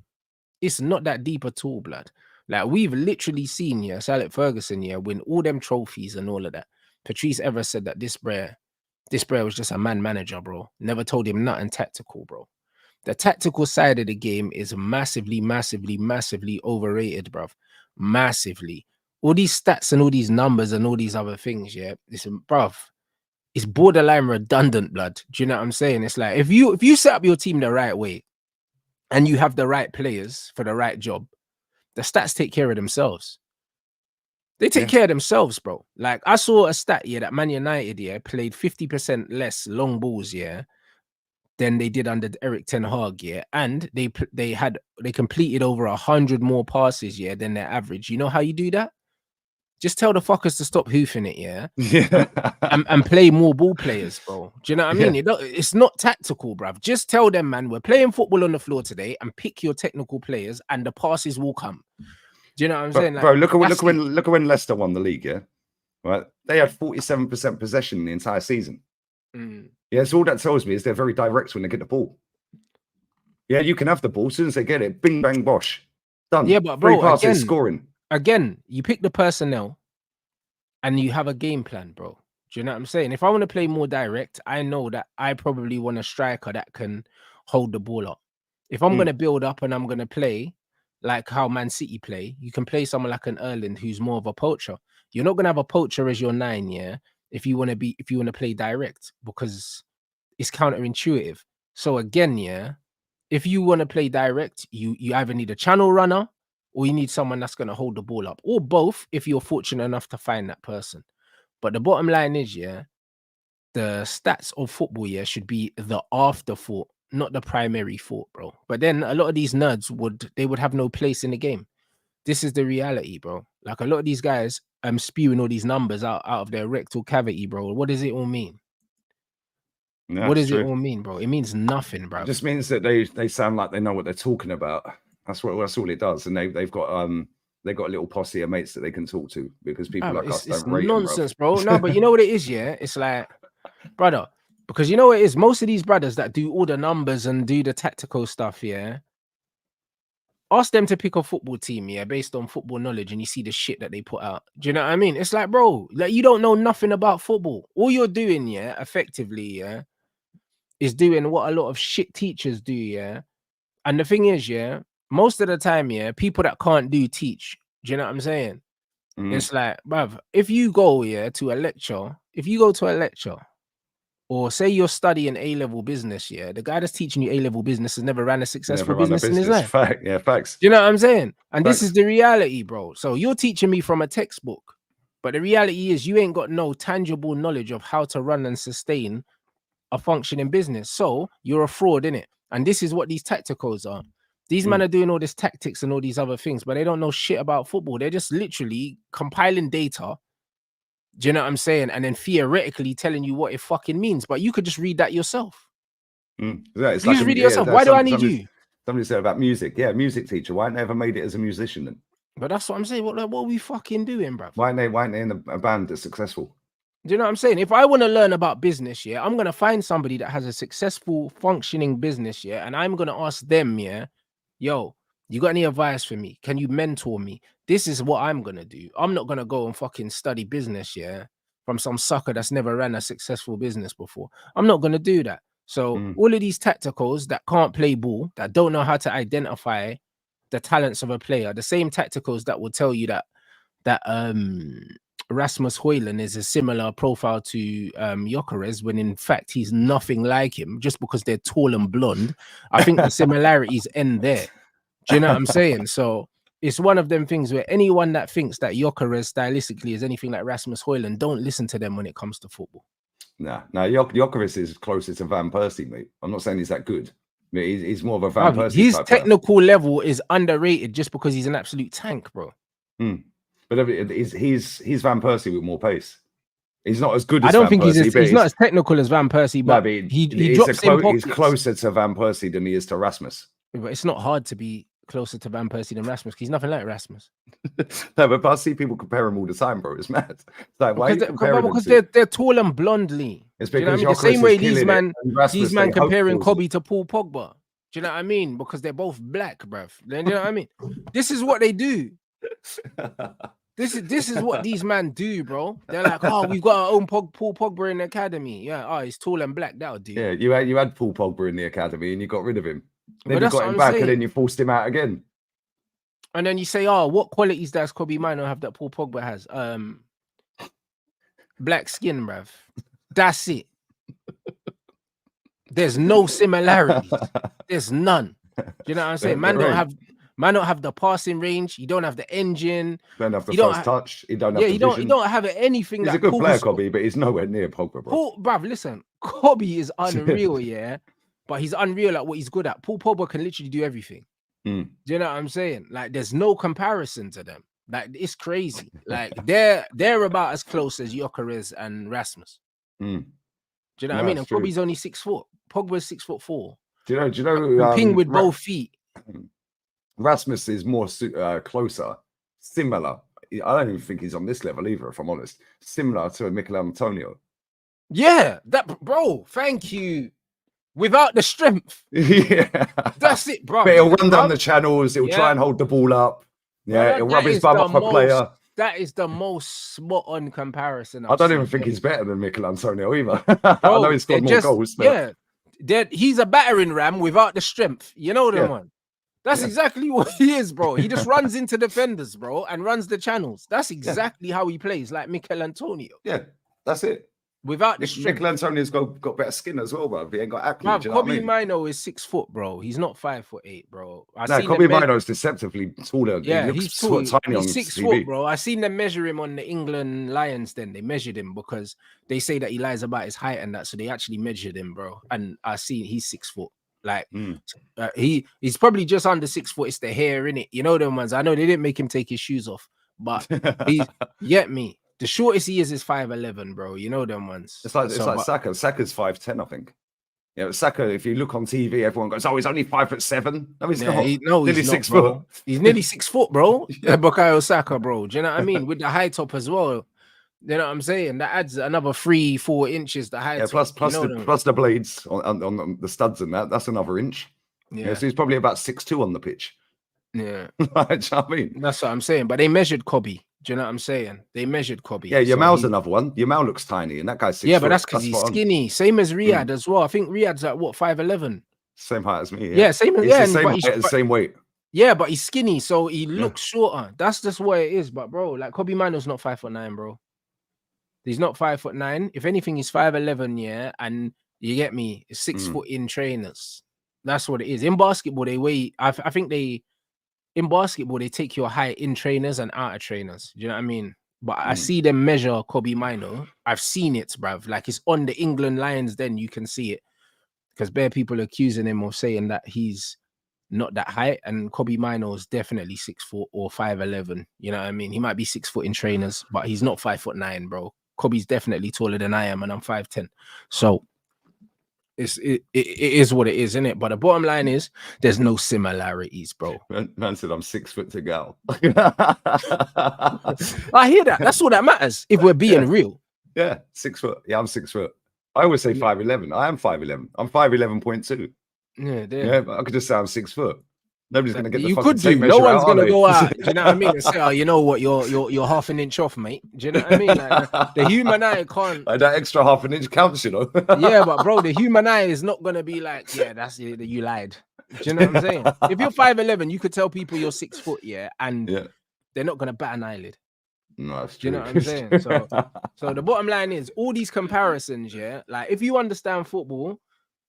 It's not that deep at all, blood. Like, we've literally seen, yeah, Sir Alex Ferguson, yeah, win all them trophies and all of that. Patrice Evra said that this brer was just a man manager, bro. Never told him nothing tactical, bro. The tactical side of the game is massively, massively, massively overrated, bruv. Massively. All these stats and all these numbers and all these other things, yeah. Listen, bruv, it's borderline redundant, blood. Do you know what I'm saying? It's like if you set up your team the right way and you have the right players for the right job, the stats take care of themselves. They take care of themselves, bro. Like, I saw a stat, yeah, that Man United, yeah, played 50% less long balls, yeah, than they did under Eric Ten Hag, yeah, and they completed over 100 more passes, yeah, than their average. You know how you do that? Just tell the fuckers to stop hoofing it, yeah, and play more ball players, bro. Do you know what I mean? It's not tactical, bruv. Just tell them, man, we're playing football on the floor today, and pick your technical players, and the passes will come. Do you know what I'm saying? Like, bro, look at when Leicester won the league, yeah? Right? They had 47% possession the entire season. Yeah, so all that tells me is they're very direct when they get the ball. Yeah, you can have the ball. As soon as they get it, bing, bang, bosh. Done. Yeah, but bro, 3 passes, scoring. Again, you pick the personnel and you have a game plan, bro. Do you know what I'm saying? If I want to play more direct, I know that I probably want a striker that can hold the ball up. If I'm going to build up and I'm going to play like how Man City play, you can play someone like an Erland who's more of a poacher. You're not going to have a poacher as your 9, yeah, if you want to play direct, because it's counterintuitive. So again, yeah, if you want to play direct, you either need a channel runner or you need someone that's going to hold the ball up, or both if you're fortunate enough to find that person. But the bottom line is, yeah, the stats of football, yeah, should be the afterthought, not the primary thought, bro. But then a lot of these nerds would have no place in the game. This is the reality, bro. Like, a lot of these guys spewing all these numbers out of their rectal cavity, bro. What does it all mean? Yeah, what does it all mean, bro? It means nothing, bro. It just means that they sound like they know what they're talking about. That's all it does. And they've got a little posse of mates that they can talk to, because people like us don't rate nonsense, bro. No, but you know what it is, yeah? It's like, brother, because you know what it is? Most of these brothers that do all the numbers and do the tactical stuff, yeah, ask them to pick a football team, yeah, based on football knowledge, and you see the shit that they put out. Do you know what I mean? It's like, bro, like, you don't know nothing about football. All you're doing, yeah, effectively, yeah, is doing what a lot of shit teachers do, yeah. And the thing is, yeah, most of the time, yeah, people that can't teach. Do you know what I'm saying? It's like, bruv, if you go, yeah, to a lecture, or say you're studying A-level business, yeah, the guy that's teaching you A-level business has never ran a successful business in his life. Facts. Do you know what I'm saying? And this is the reality, bro. So you're teaching me from a textbook, but the reality is you ain't got no tangible knowledge of how to run and sustain a functioning business. So you're a fraud, innit? And this is what these tacticals are. These men are doing all this tactics and all these other things, but they don't know shit about football. They're just literally compiling data Do you know what I'm saying? And then theoretically telling you what it fucking means, but you could just read that yourself. Yeah, it's You like just read it yourself. Why do I need you? Somebody said about music. Yeah, music teacher. Why ain't they ever made it as a musician then? But that's what I'm saying. What are we fucking doing, bruv? Why ain't they in a band that's successful? Do you know what I'm saying? If I want to learn about business, yeah, I'm gonna find somebody that has a successful, functioning business, yeah, and I'm gonna ask them, yeah, yo, you got any advice for me? Can you mentor me? This is what I'm gonna do. I'm not gonna go and fucking study business, yeah, from some sucker that's never ran a successful business before. I'm not gonna do that. So all of these tacticals that can't play ball, that don't know how to identify the talents of a player, the same tacticals that will tell you that Rasmus Højlund is a similar profile to Gyökeres, when in fact he's nothing like him, just because they're tall and blonde. I think the similarities end there. Do you know what I'm saying? So it's one of them things where anyone that thinks that Gyökeres stylistically is anything like Rasmus Højlund, don't listen to them when it comes to football. Nah, Gyökeres is closer to Van Persie, mate. I'm not saying he's that good. I mean, he's more of a Van Persie. His technical level is underrated just because he's an absolute tank, bro. But he's Van Persie with more pace. He's not as good as I don't Van think Persie, he's not as technical as Van Persie, but he drops in pockets. He's closer to Van Persie than he is to Rasmus. But it's not hard to be closer to Van Persie than Rasmus, because he's nothing like Rasmus. No, but I see people compare him all the time, bro. It's mad. It's like, why are you comparing them? Because they're tall and blondly. It's because you know the same way these man comparing Kobe Kobe to Paul Pogba. Do you know what I mean? Because they're both black, bruv. Do you know what I mean? This is what they do. This is what these men do, bro. They're like, oh, we've got our own Paul Pogba in the academy. Yeah, oh, he's tall and black. That'll do. Yeah, you had Paul Pogba in the academy and you got rid of him. Then you got him back and then you forced him out again. And then you say, oh, what qualities does Kobe Mino have that Paul Pogba has? Black skin, bruv. That's it. There's no similarities. There's none. Do you know what I'm saying? Man don't have the passing range. You don't have the engine. Don't have the first touch. He don't have the vision. You don't have anything. He's a good player, Kobe, but he's nowhere near Pogba, bro. Bruv, listen, Kobe is unreal, yeah, but he's unreal at what he's good at. Paul Pogba can literally do everything. Do you know what I'm saying? Like, there's no comparison to them. Like, it's crazy. Like, they're about as close as Gyökeres and Rasmus. Do you know what I mean? And Kobe's only 6 foot. Pogba's 6'4". Do you know? Ping with both feet. Rasmus is more closer, similar. I don't even think he's on this level either, if I'm honest. Similar to Mikel Antonio. Yeah, bro. Thank you. Without the strength. Yeah, that's it, bro. But he'll run down the channels. He'll try and hold the ball up. Yeah, he'll rub his bum off a player. That is the most spot-on comparison. I don't even think he's better than Mikel Antonio either. I know he's got more goals. But... Yeah, he's a battering ram without the strength. You know the one. That's exactly what he is, bro. He just runs into defenders, bro, and runs the channels. That's exactly how he plays, like Mikel Antonio. Yeah, that's it. Without the strength. Mikel Antonio's got better skin as well, bro. He ain't got acne. Kobe Mino is 6 foot, bro. He's not 5'8", bro. Kobe Mino is deceptively taller. Yeah, he's tall. Tiny he's 6 foot, bro. I seen them measure him on the England Lions. Then they measured him because they say that he lies about his height and that, so they actually measured him, bro. And I seen he's 6 foot. Like he's probably just under 6 foot. It's the hair in it, you know them ones. I know they didn't make him take his shoes off, but he's get me. The shortest he is 5'11", bro. You know them ones. It's like Saka. Saka's 5'10", I think. Yeah, Saka. If you look on TV, everyone goes, "Oh, he's only 5'7". No, he's not. He's nearly 6 foot. He's nearly 6 foot, bro. Bukayo Saka, bro. Do you know what I mean? With the high top as well. You know what I'm saying? That adds another 3-4 inches. The high. Yeah, plus the blades on the studs and that. That's another inch. Yeah, so he's probably about 6'2" on the pitch. Yeah, you know what I mean, that's what I'm saying. But they measured Kobe. Do you know what I'm saying? They measured Kobe. Yeah, Yamal's another one. Yamal looks tiny, and that guy's 6 foot. Yeah, but that's because he's skinny. Same as Riyadh as well. I think Riyadh's at what, 5'11". Same height as me. Yeah, same. He's the same height and same weight. Yeah, but he's skinny, so he looks shorter. That's just what it is. But bro, like Kobe Mino's not 5'9", bro. He's not 5'9". If anything, he's 5'11". Yeah, and you get me, 6 foot in trainers. That's what it is. In basketball, they weigh. I think in basketball they take your height in trainers and outer trainers. Do you know what I mean? But I see them measure Kobe Mino. I've seen it, bruv. Like it's on the England Lions. Then you can see it because bare people accusing him of saying that he's not that height, and Kobe Mino is definitely 6 foot or 5'11". You know what I mean? He might be 6 foot in trainers, but he's not 5'9", bro. Kobe's definitely taller than I am, and I'm 5'10". So it is what it is, isn't it? But the bottom line is there's no similarities, bro. Man said I'm 6 foot to gal. I hear that. That's all that matters if we're being real. Yeah, 6 foot. Yeah, I'm 6 foot. I always say 5'11". I am 5'11". I'm 5'11.2". Yeah, but I could just say I'm 6 foot. Nobody's gonna get the fucking tape measure. No one's out, gonna go out. Do you know what I mean? And say, oh, you know what? You're half an inch off, mate. Do you know what I mean? Like, the human eye can't. Like, that extra half an inch counts, you know. Yeah, but bro, the human eye is not gonna be like, yeah, that's it. You lied. Do you know what I'm saying? If you're 5'11", you could tell people you're 6 foot, and they're not gonna bat an eyelid. No, that's true. Do you know what I'm saying? So the bottom line is all these comparisons, like if you understand football,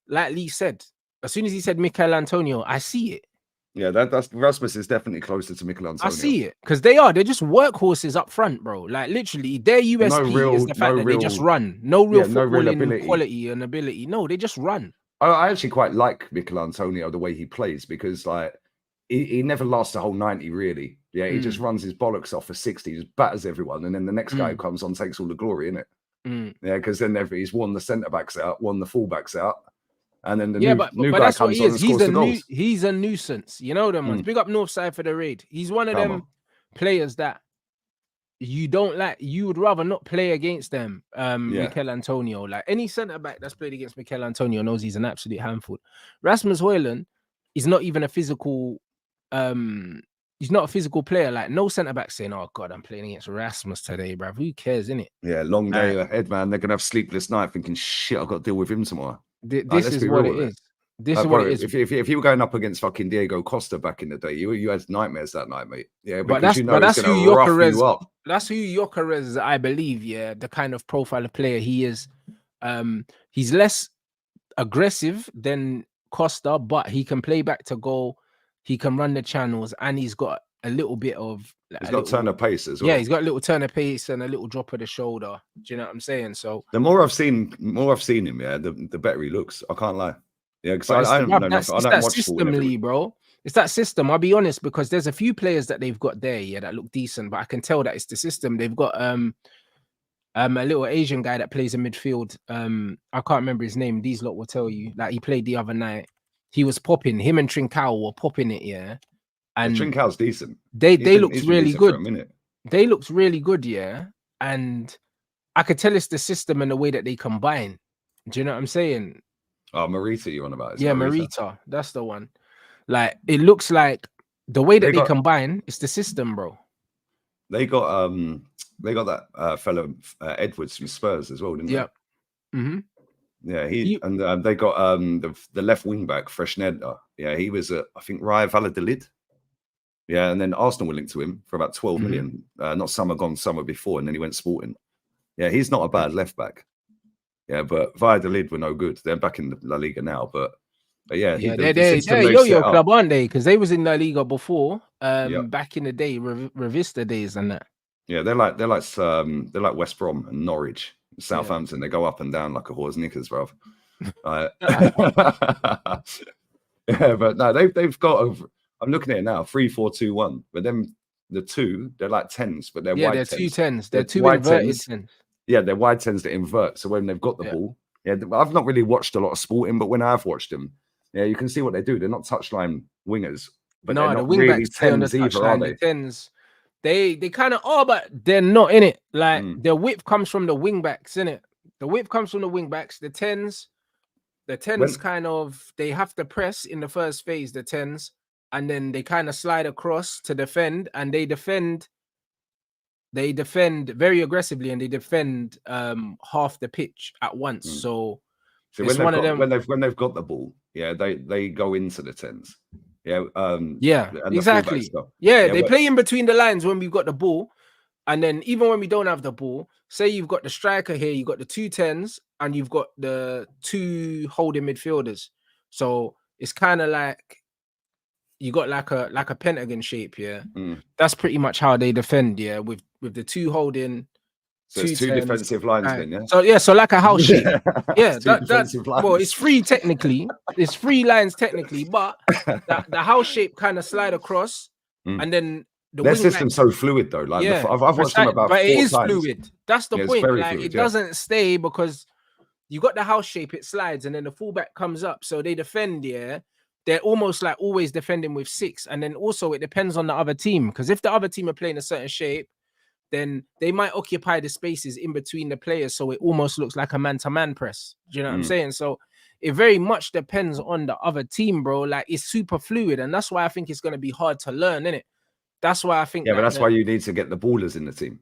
like Lee said, as soon as he said Mikel Antonio, I see it. Yeah, that's Rasmus is definitely closer to Mikel Antonio. I see it because they're just workhorses up front, bro. Like literally, their USP is the fact that they just run. No real footballing quality and ability. No, they just run. I actually quite like Mikel Antonio the way he plays because like he never lasts the whole 90 really. Yeah, he just runs his bollocks off for 60, just batters everyone, and then the next guy who comes on takes all the glory, innit? Yeah, because then he's won the centre backs out, won the full backs out. And then the new guy that's comes what he on is. and scores the goals. He's a nuisance. You know them ones. Big up Northside for the raid. He's one of them players that you don't like. You would rather not play against them. Mikel Antonio. Like any centre back that's played against Mikel Antonio knows he's an absolute handful. Rasmus Højlund is not even a physical. He's not a physical player. Like no centre back saying, "Oh God, I'm playing against Rasmus today, bruv." Who cares, innit? Yeah, long day ahead, man. They're gonna have sleepless night, thinking, "Shit, I've got to deal with him tomorrow." This is what it is. This is what it is. If you were going up against fucking Diego Costa back in the day, you had nightmares that night, mate. Yeah, because that's who Gyökeres up. That's who Gyökeres, I believe. Yeah, the kind of profile of player he is. He's less aggressive than Costa, but he can play back to goal. He can run the channels, and he's got a little bit of. He's got turn of pace as well. Yeah, he's got a little turn of pace and a little drop of the shoulder. Do you know what I'm saying? So the more I've seen him, the better he looks. I can't lie. Yeah, because I don't know nothing. I don't watch systemly, bro. It's that system. I'll be honest, because there's a few players that they've got there, that look decent, but I can tell that it's the system. They've got a little Asian guy that plays in midfield. I can't remember his name. These lot will tell you. Like he played the other night. He was popping. Him and Trincao were popping it, And Trincao's decent. They looked really good. They looked really good, And I could tell it's the system and the way that they combine. Do you know what I'm saying? Oh, Marita, you're on about? Marita. That's the one. Like it looks like the way that they combine, it's the system, bro. They got that fellow Edwards from Spurs as well, didn't they? Mm-hmm. Yeah, and they got the left wing back, Freshneda. Yeah, he was I think Rayo Valladolid. Yeah, and then Arsenal were linked to him for about 12 million. Not summer gone, summer before, and then he went Sporting. Yeah, he's not a bad left back. Yeah, but Valladolid were no good. They're back in La Liga now, but they're yo-yo club, aren't they? Because they was in La Liga before, back in the day, Revista days and that. Yeah, they're like West Brom and Norwich, Southampton. They go up and down like a horse knickers, bro. Yeah, but no, they've got. I'm looking at it now, 3-4-2-1. But then the two, they're like 10s, but they're wide 10s. They're 2 10s. They're two inverted 10s. Yeah, they're wide 10s that invert. So when they've got the ball, I've not really watched a lot of Sporting, but when I've watched them, you can see what they do. They're not touchline wingers, but they're not really 10s either, are they? The 10s, they kind of are, but they're not in it. Like their width comes from the wing backs, in it. The width comes from the wing backs. The 10s kind of, they have to press in the first phase, the 10s. And then they kind of slide across to defend, and they defend very aggressively, and they defend half the pitch at once. So it's one of them when they've got the ball, they go into the 10s. Exactly. They play in between the lines when we've got the ball, and then even when we don't have the ball, say you've got the striker here, you've got the 2 10s, and you've got the 2 holding midfielders. So it's kind of like you got like a pentagon shape, That's pretty much how they defend, with the 2 holding. So it's 2 defensive lines, then, So like a house shape, defensive lines. Well, it's 3 technically, it's 3 lines technically, but the house shape kind of slide across, and then their system's so fluid though. Like I've watched them about 4 it is times. fluid. That's the point. Very like fluid, it doesn't stay because you got the house shape, it slides, and then the fullback comes up. So they defend, they're almost like always defending with 6. And then also it depends on the other team. Because if the other team are playing a certain shape, then they might occupy the spaces in between the players. So it almost looks like a man-to-man press. Do you know what I'm saying? So it very much depends on the other team, bro. Like it's super fluid. And that's why I think it's going to be hard to learn, innit? That's why I think. Yeah, but that's why you need to get the ballers in the team.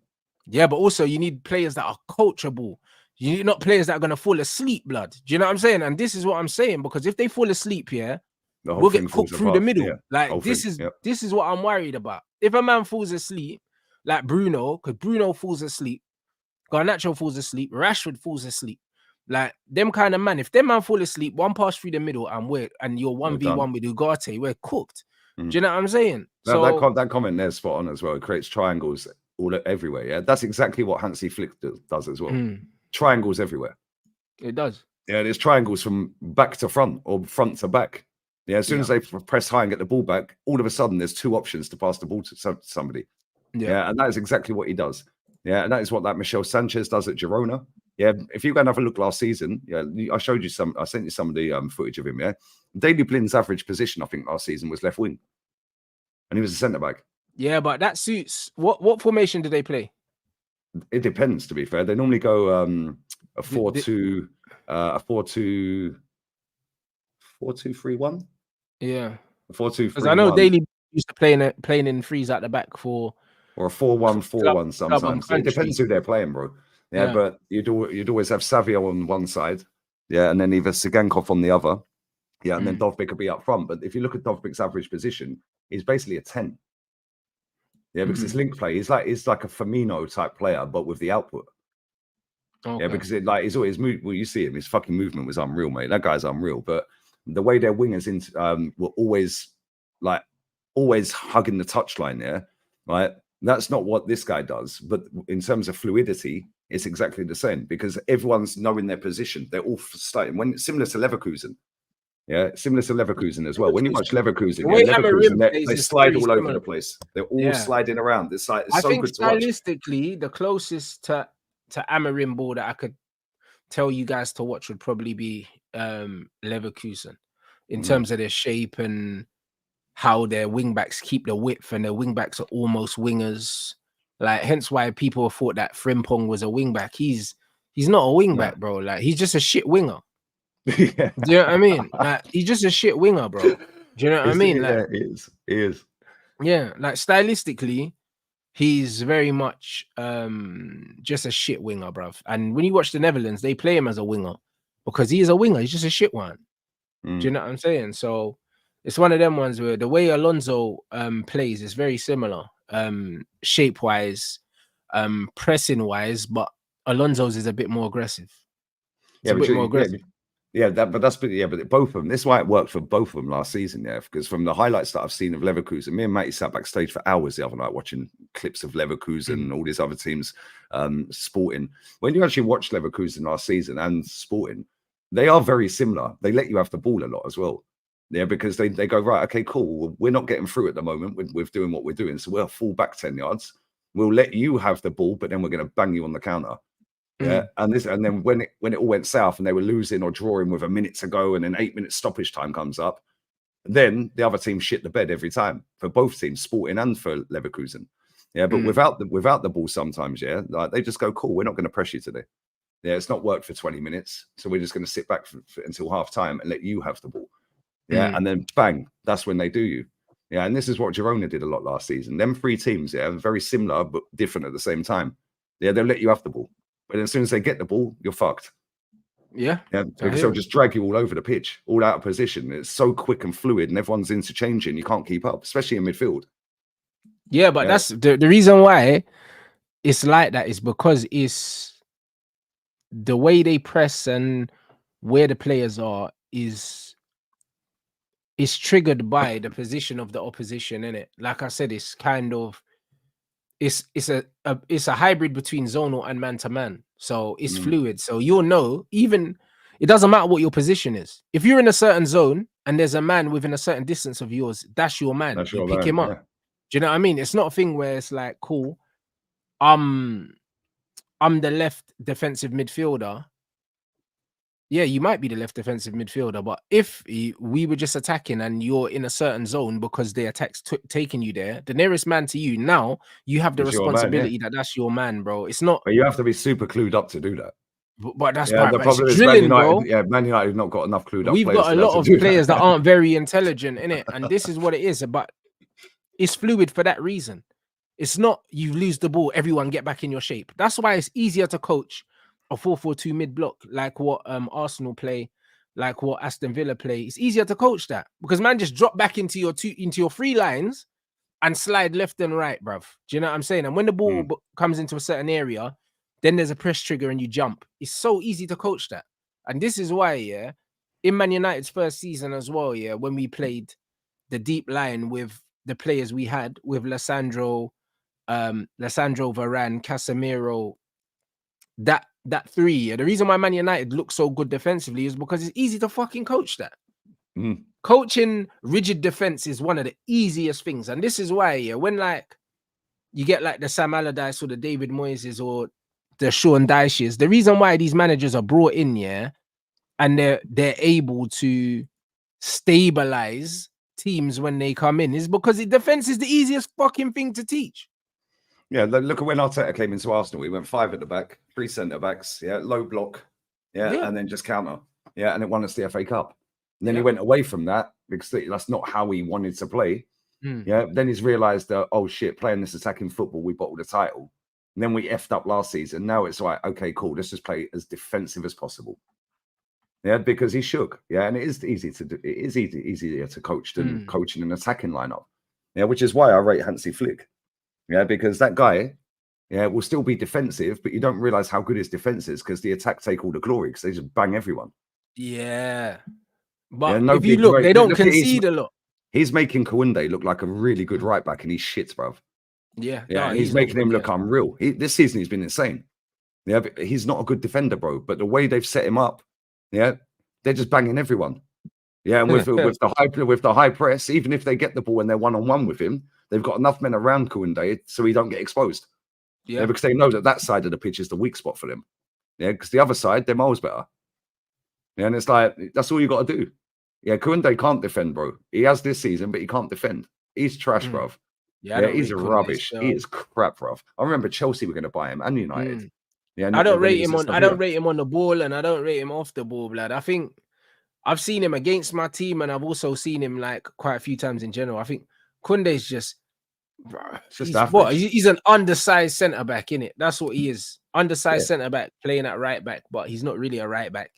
Yeah, but also you need players that are coachable. You need not players that are going to fall asleep, blood. Do you know what I'm saying? And this is what I'm saying, because if they fall asleep, we'll get cooked through the middle. Like this is what I'm worried about. If a man falls asleep, like Bruno, because Bruno falls asleep, Garnacho falls asleep, Rashford falls asleep. Like them kind of man, if them man fall asleep, one pass through the middle and you're 1v1 with Ugarte, we're cooked. Do you know what I'm saying? That comment there's spot on as well. It creates triangles everywhere. Yeah, that's exactly what Hansi Flick does as well. Triangles everywhere. It does. Yeah, there's triangles from back to front or front to back. Yeah, as soon as they press high and get the ball back, all of a sudden there's 2 options to pass the ball to somebody. Yeah, and that is exactly what he does. Yeah, and that is what that Michel Sanchez does at Girona. Yeah, if you go and have a look last season, I showed you I sent you some of the footage of him. Yeah, Daley Blin's average position, I think, last season was left wing, and he was a centre back. Yeah, but that suits. What formation do they play? It depends. To be fair, they normally go a 4-2, a 4-2, 4-2-3-1. Yeah, a 4-2-3-1. Because I know Daley used to playing in threes at the back or a 4-1-4-1 sometimes. It depends who they're playing, bro. Yeah, but you'd always have Savio on one side, and then either Sigankov on the other, and then Dovbyk could be up front. But if you look at Dovbyk's average position, he's basically a 10. Yeah, because it's link play. He's like a Firmino type player, but with the output. Okay. Yeah, because he's always you see him. His fucking movement was unreal, mate. That guy's unreal. But the way their wingers were always hugging the touchline there, right? That's not what this guy does. But in terms of fluidity, it's exactly the same because everyone's knowing their position. They're all starting similar to Leverkusen. Yeah, similar to Leverkusen as well. When you watch Leverkusen, they slide all over the place. They're all sliding around. It's so good to watch. Stylistically, the closest to Amorim ball that I could tell you guys to watch would probably be Leverkusen in terms of their shape and how their wingbacks keep the width, and their wingbacks are almost wingers. Like, hence why people thought that Frimpong was a wingback. He's not a wingback, bro. Like, he's just a shit winger. Yeah. Do you know what I mean? Like, he's just a shit winger, bro. Do you know what I mean? Like, he is. Yeah, like stylistically, he's very much just a shit winger, bruv. And when you watch the Netherlands, they play him as a winger because he is a winger. He's just a shit one. Do you know what I'm saying? So it's one of them ones where the way Alonso plays is very similar, shape-wise, pressing-wise, but Alonso's is a bit more aggressive. It's a bit more aggressive. But both of them. This is why it worked for both of them last season, because from the highlights that I've seen of Leverkusen, me and Matty sat backstage for hours the other night watching clips of Leverkusen and all these other teams, Sporting. When you actually watch Leverkusen last season and Sporting, they are very similar. They let you have the ball a lot as well. Yeah, because they go, right, okay, cool. We're not getting through at the moment with doing what we're doing. So we'll fall back 10 yards. We'll let you have the ball, but then we're going to bang you on the counter. Yeah, and then when it all went south and they were losing or drawing with a minute to go and an 8 minute stoppage time comes up, then the other team shit the bed every time for both teams, Sporting and for Leverkusen. Yeah, but without the ball sometimes, like they just go, cool, we're not going to press you today. Yeah, it's not worked for 20 minutes, so we're just going to sit back until half time and let you have the ball. Yeah, and then bang, that's when they do you. Yeah, and this is what Girona did a lot last season. Them three teams, very similar but different at the same time. Yeah, they'll let you have the ball. But as soon as they get the ball, you're fucked. Yeah. Because they'll just drag you all over the pitch, all out of position. It's so quick and fluid, and everyone's interchanging. You can't keep up, especially in midfield. Yeah, but that's the reason why it's like that is because it's the way they press and where the players are is triggered by the position of the opposition, innit? Like I said, it's kind of it's a hybrid between zonal and man-to-man. So it's fluid. So you'll know, even it doesn't matter what your position is. If you're in a certain zone and there's a man within a certain distance of yours, that's your man. You pick him up. Do you know what I mean? It's not a thing where it's like, cool, I'm the left defensive midfielder. Yeah, you might be the left defensive midfielder, but if we were just attacking and you're in a certain zone because the attack's taking you there, the nearest man to you, now you have the It's your man, responsibility that that's your man, bro. It's not, But you have to be super clued up to do that. but that's Yeah, right. the But it's problem is Man drilling, United. bro. Yeah, Man United have not got enough clued up We've players got a to be able lot to of do players that that. aren't very intelligent in it, and this is what it is. But it's fluid for that reason. It's not you lose the ball, everyone get back in your shape. That's why it's easier to coach a 4-4-2 mid block, like what Arsenal play, like what Aston Villa play. It's easier to coach that because man just drop back into your free lines and slide left and right, bruv. Do you know what I'm saying? And when the ball comes into a certain area, then there's a press trigger and you jump. It's so easy to coach that. And this is why, yeah, in Man United's first season as well, yeah, when we played the deep line with the players we had with Lissandro Varane, Casemiro, that three. Yeah, the reason why Man United looks so good defensively is because it's easy to fucking coach that. Coaching rigid defense is one of the easiest things, and this is why, yeah, when like you get like the Sam Allardyce or the David Moyes or the Sean Dyches, the reason why these managers are brought in, yeah, and they're able to stabilize teams when they come in is because the defense is the easiest fucking thing to teach. Yeah, look at when Arteta came into Arsenal. He went 5 at the back, 3 centre backs, yeah, low block, yeah, and then just counter, yeah, and it won us the FA Cup. And then he went away from that because that's not how he wanted to play. Yeah, then he's realised that, oh shit, playing this attacking football, we bottled the title. And then we effed up last season. Now it's like, okay, cool, let's just play as defensive as possible. Yeah, because he shook. Yeah, and it is easy to do. It is easier to coach than coaching an attacking lineup. Yeah, which is why I rate Hansi Flick. Yeah, because that guy, yeah, will still be defensive, but you don't realize how good his defense is because the attack take all the glory because they just bang everyone. Yeah, but no, if you look, they don't concede a lot. He's making Kounde look like a really good right back, and he's shit, bruv. Yeah, yeah, no, and he's making him look unreal. This season he's been insane. Yeah, but he's not a good defender, bro. But the way they've set him up, yeah, they're just banging everyone. Yeah, and with the high press, even if they get the ball and they're 1-on-1 with him, they've got enough men around Kounde so he don't get exposed. Yeah, because they know that side of the pitch is the weak spot for them. Yeah, because the other side, they're miles better. Yeah, and it's like that's all you got to do. Yeah, Kounde can't defend, bro. He has this season, but he can't defend. He's trash, bruv. Yeah, he's rubbish. He is crap, bruv. I remember Chelsea were going to buy him and United. Yeah, I don't rate him on. I don't rate him on the ball, and I don't rate him off the ball, blood. I think I've seen him against my team, and I've also seen him like quite a few times in general. I think Kounde's just, bro, he's an undersized centre back, innit? That's what he is. Undersized centre back playing at right back, but he's not really a right back.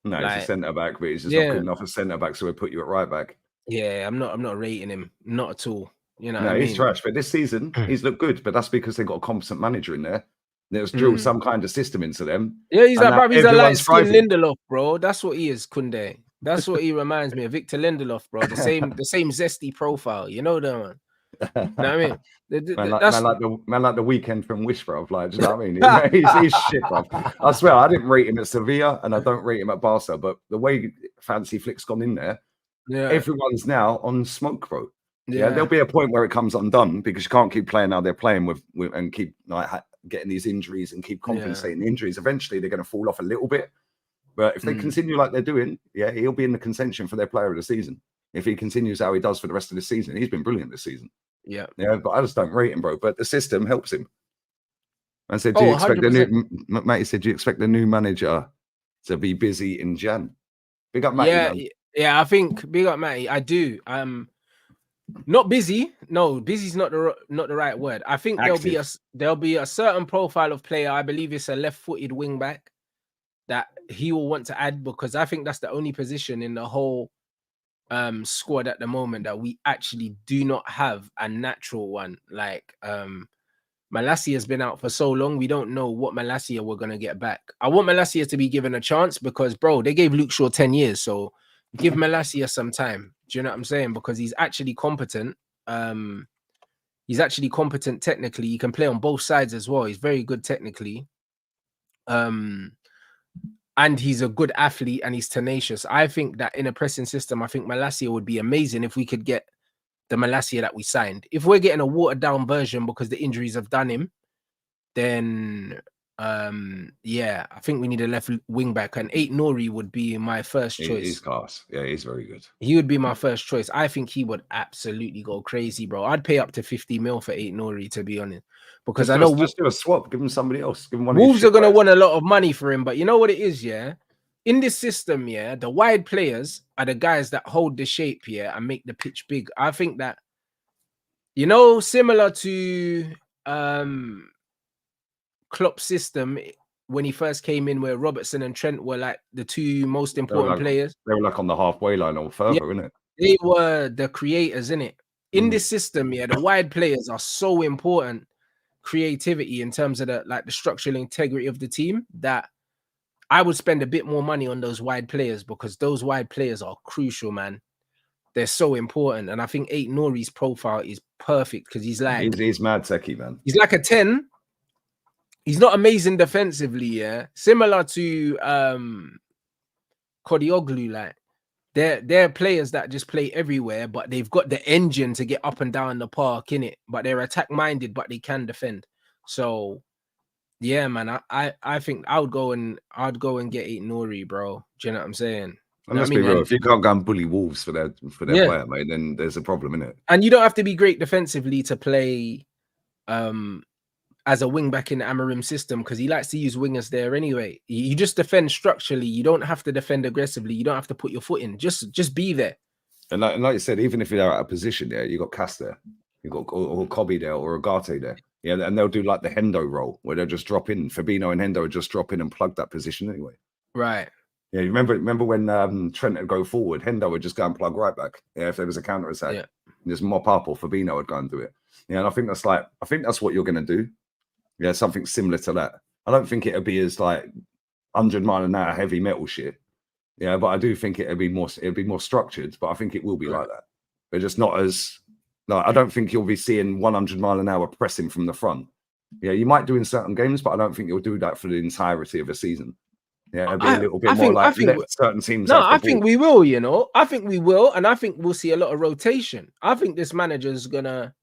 No, he's a centre back, but he's just not good enough as centre back, so we put you at right back. Yeah, I'm not rating him, not at all. You know, no, he's trash. But this season he's looked good, but that's because they got a competent manager in there. There's drilled some kind of system into them. Yeah, he's like, bro, he's a light skin Lindelof, bro. That's what he is, Kounde. That's what he reminds me of, Victor Lindelof, bro. The same zesty profile. You know that one. You know what I mean? Man like the weekend from Wish, bro. Like, do you know what I mean? He's shit, bro. I swear, I didn't rate him at Sevilla, and I don't rate him at Barca. But the way Fancy Flick's gone in there, everyone's now on smoke, bro. Yeah, there'll be a point where it comes undone because you can't keep playing how they're playing with and keep like getting these injuries and keep compensating the injuries. Eventually, they're going to fall off a little bit. But if they continue like they're doing, yeah, he'll be in the contention for their player of the season. If he continues how he does for the rest of the season, he's been brilliant this season. Yeah, but I just don't rate him, bro. But the system helps him. I said, do you expect the new Matty said, do you expect the new manager to be busy in Jan? Big up Matty. Yeah, I think big up Matty. I do. Not busy. No, busy's not the right word. I think there'll be a certain profile of player. I believe it's a left-footed wing back that he will want to add because I think that's the only position in the whole squad at the moment that we actually do not have a natural one. Like Malacia has been out for so long, we don't know what Malacia we're gonna get back. I want Malacia to be given a chance because, bro, they gave Luke Shaw 10 years, so give Malacia some time. Do you know what I'm saying? Because he's actually competent. He's actually competent technically. He can play on both sides as well. He's very good technically. And he's a good athlete and he's tenacious. I think that in a pressing system, I think Malacia would be amazing if we could get the Malacia that we signed. If we're getting a watered down version because the injuries have done him, then yeah, I think we need a left wing back, and NWANERI would be my first choice. He's class. Yeah, he's very good. He would be my first choice. I think he would absolutely go crazy, bro. I'd pay up to 50 mil for NWANERI, to be honest, because I know just do a swap. Give him somebody else. Give him one. Wolves are gonna want a lot of money for him, but you know what it is, yeah. In this system, yeah, the wide players are the guys that hold the shape, yeah, and make the pitch big. I think that, you know, similar to Klopp's system when he first came in, where Robertson and Trent were like the two most important players. They were like on the halfway line or further, isn't it? They were the creators, in it. In this system, yeah, the wide players are so important. Creativity in terms of the structural integrity of the team, that I would spend a bit more money on those wide players, because those wide players are crucial, man. They're so important, and I think NWANERI's profile is perfect because he's like he's mad techie, man. He's like a 10. He's not amazing defensively, yeah. Similar to Kodioglu, like they're players that just play everywhere, but they've got the engine to get up and down the park, in it. But they're attack minded, but they can defend. So yeah, man, I think I'd go and get NWANERI, bro. Do you know what I'm saying? And let's be real, if you can't go and bully Wolves for their player, mate, then there's a problem, innit? And you don't have to be great defensively to play as a wing back in the Amorim system, because he likes to use wingers there anyway. You just defend structurally. You don't have to defend aggressively. You don't have to put your foot in. Just be there. And like you said, even if you're out of position there, you got Cass there, you got or Cobby there, or Agate there. Yeah, and they'll do like the Hendo role where they'll just drop in. Fabinho and Hendo would just drop in and plug that position anyway. Right. Yeah, you remember when Trent would go forward, Hendo would just go and plug right back. Yeah, if there was a counter attack, just mop up, or Fabinho would go and do it. Yeah, and I think that's what you're gonna do. Yeah, something similar to that. I don't think it'll be as like 100-mile-an-hour heavy metal shit. Yeah, but I do think it'll be more structured. But I think it will be like that. But just not as like, I don't think you'll be seeing 100-mile-an-hour pressing from the front. Yeah, you might do in certain games, but I don't think you'll do that for the entirety of a season. Yeah, it'll be a little bit more like certain teams. No, I think we will. You know, I think we will, and I think we'll see a lot of rotation. I think this manager's gonna.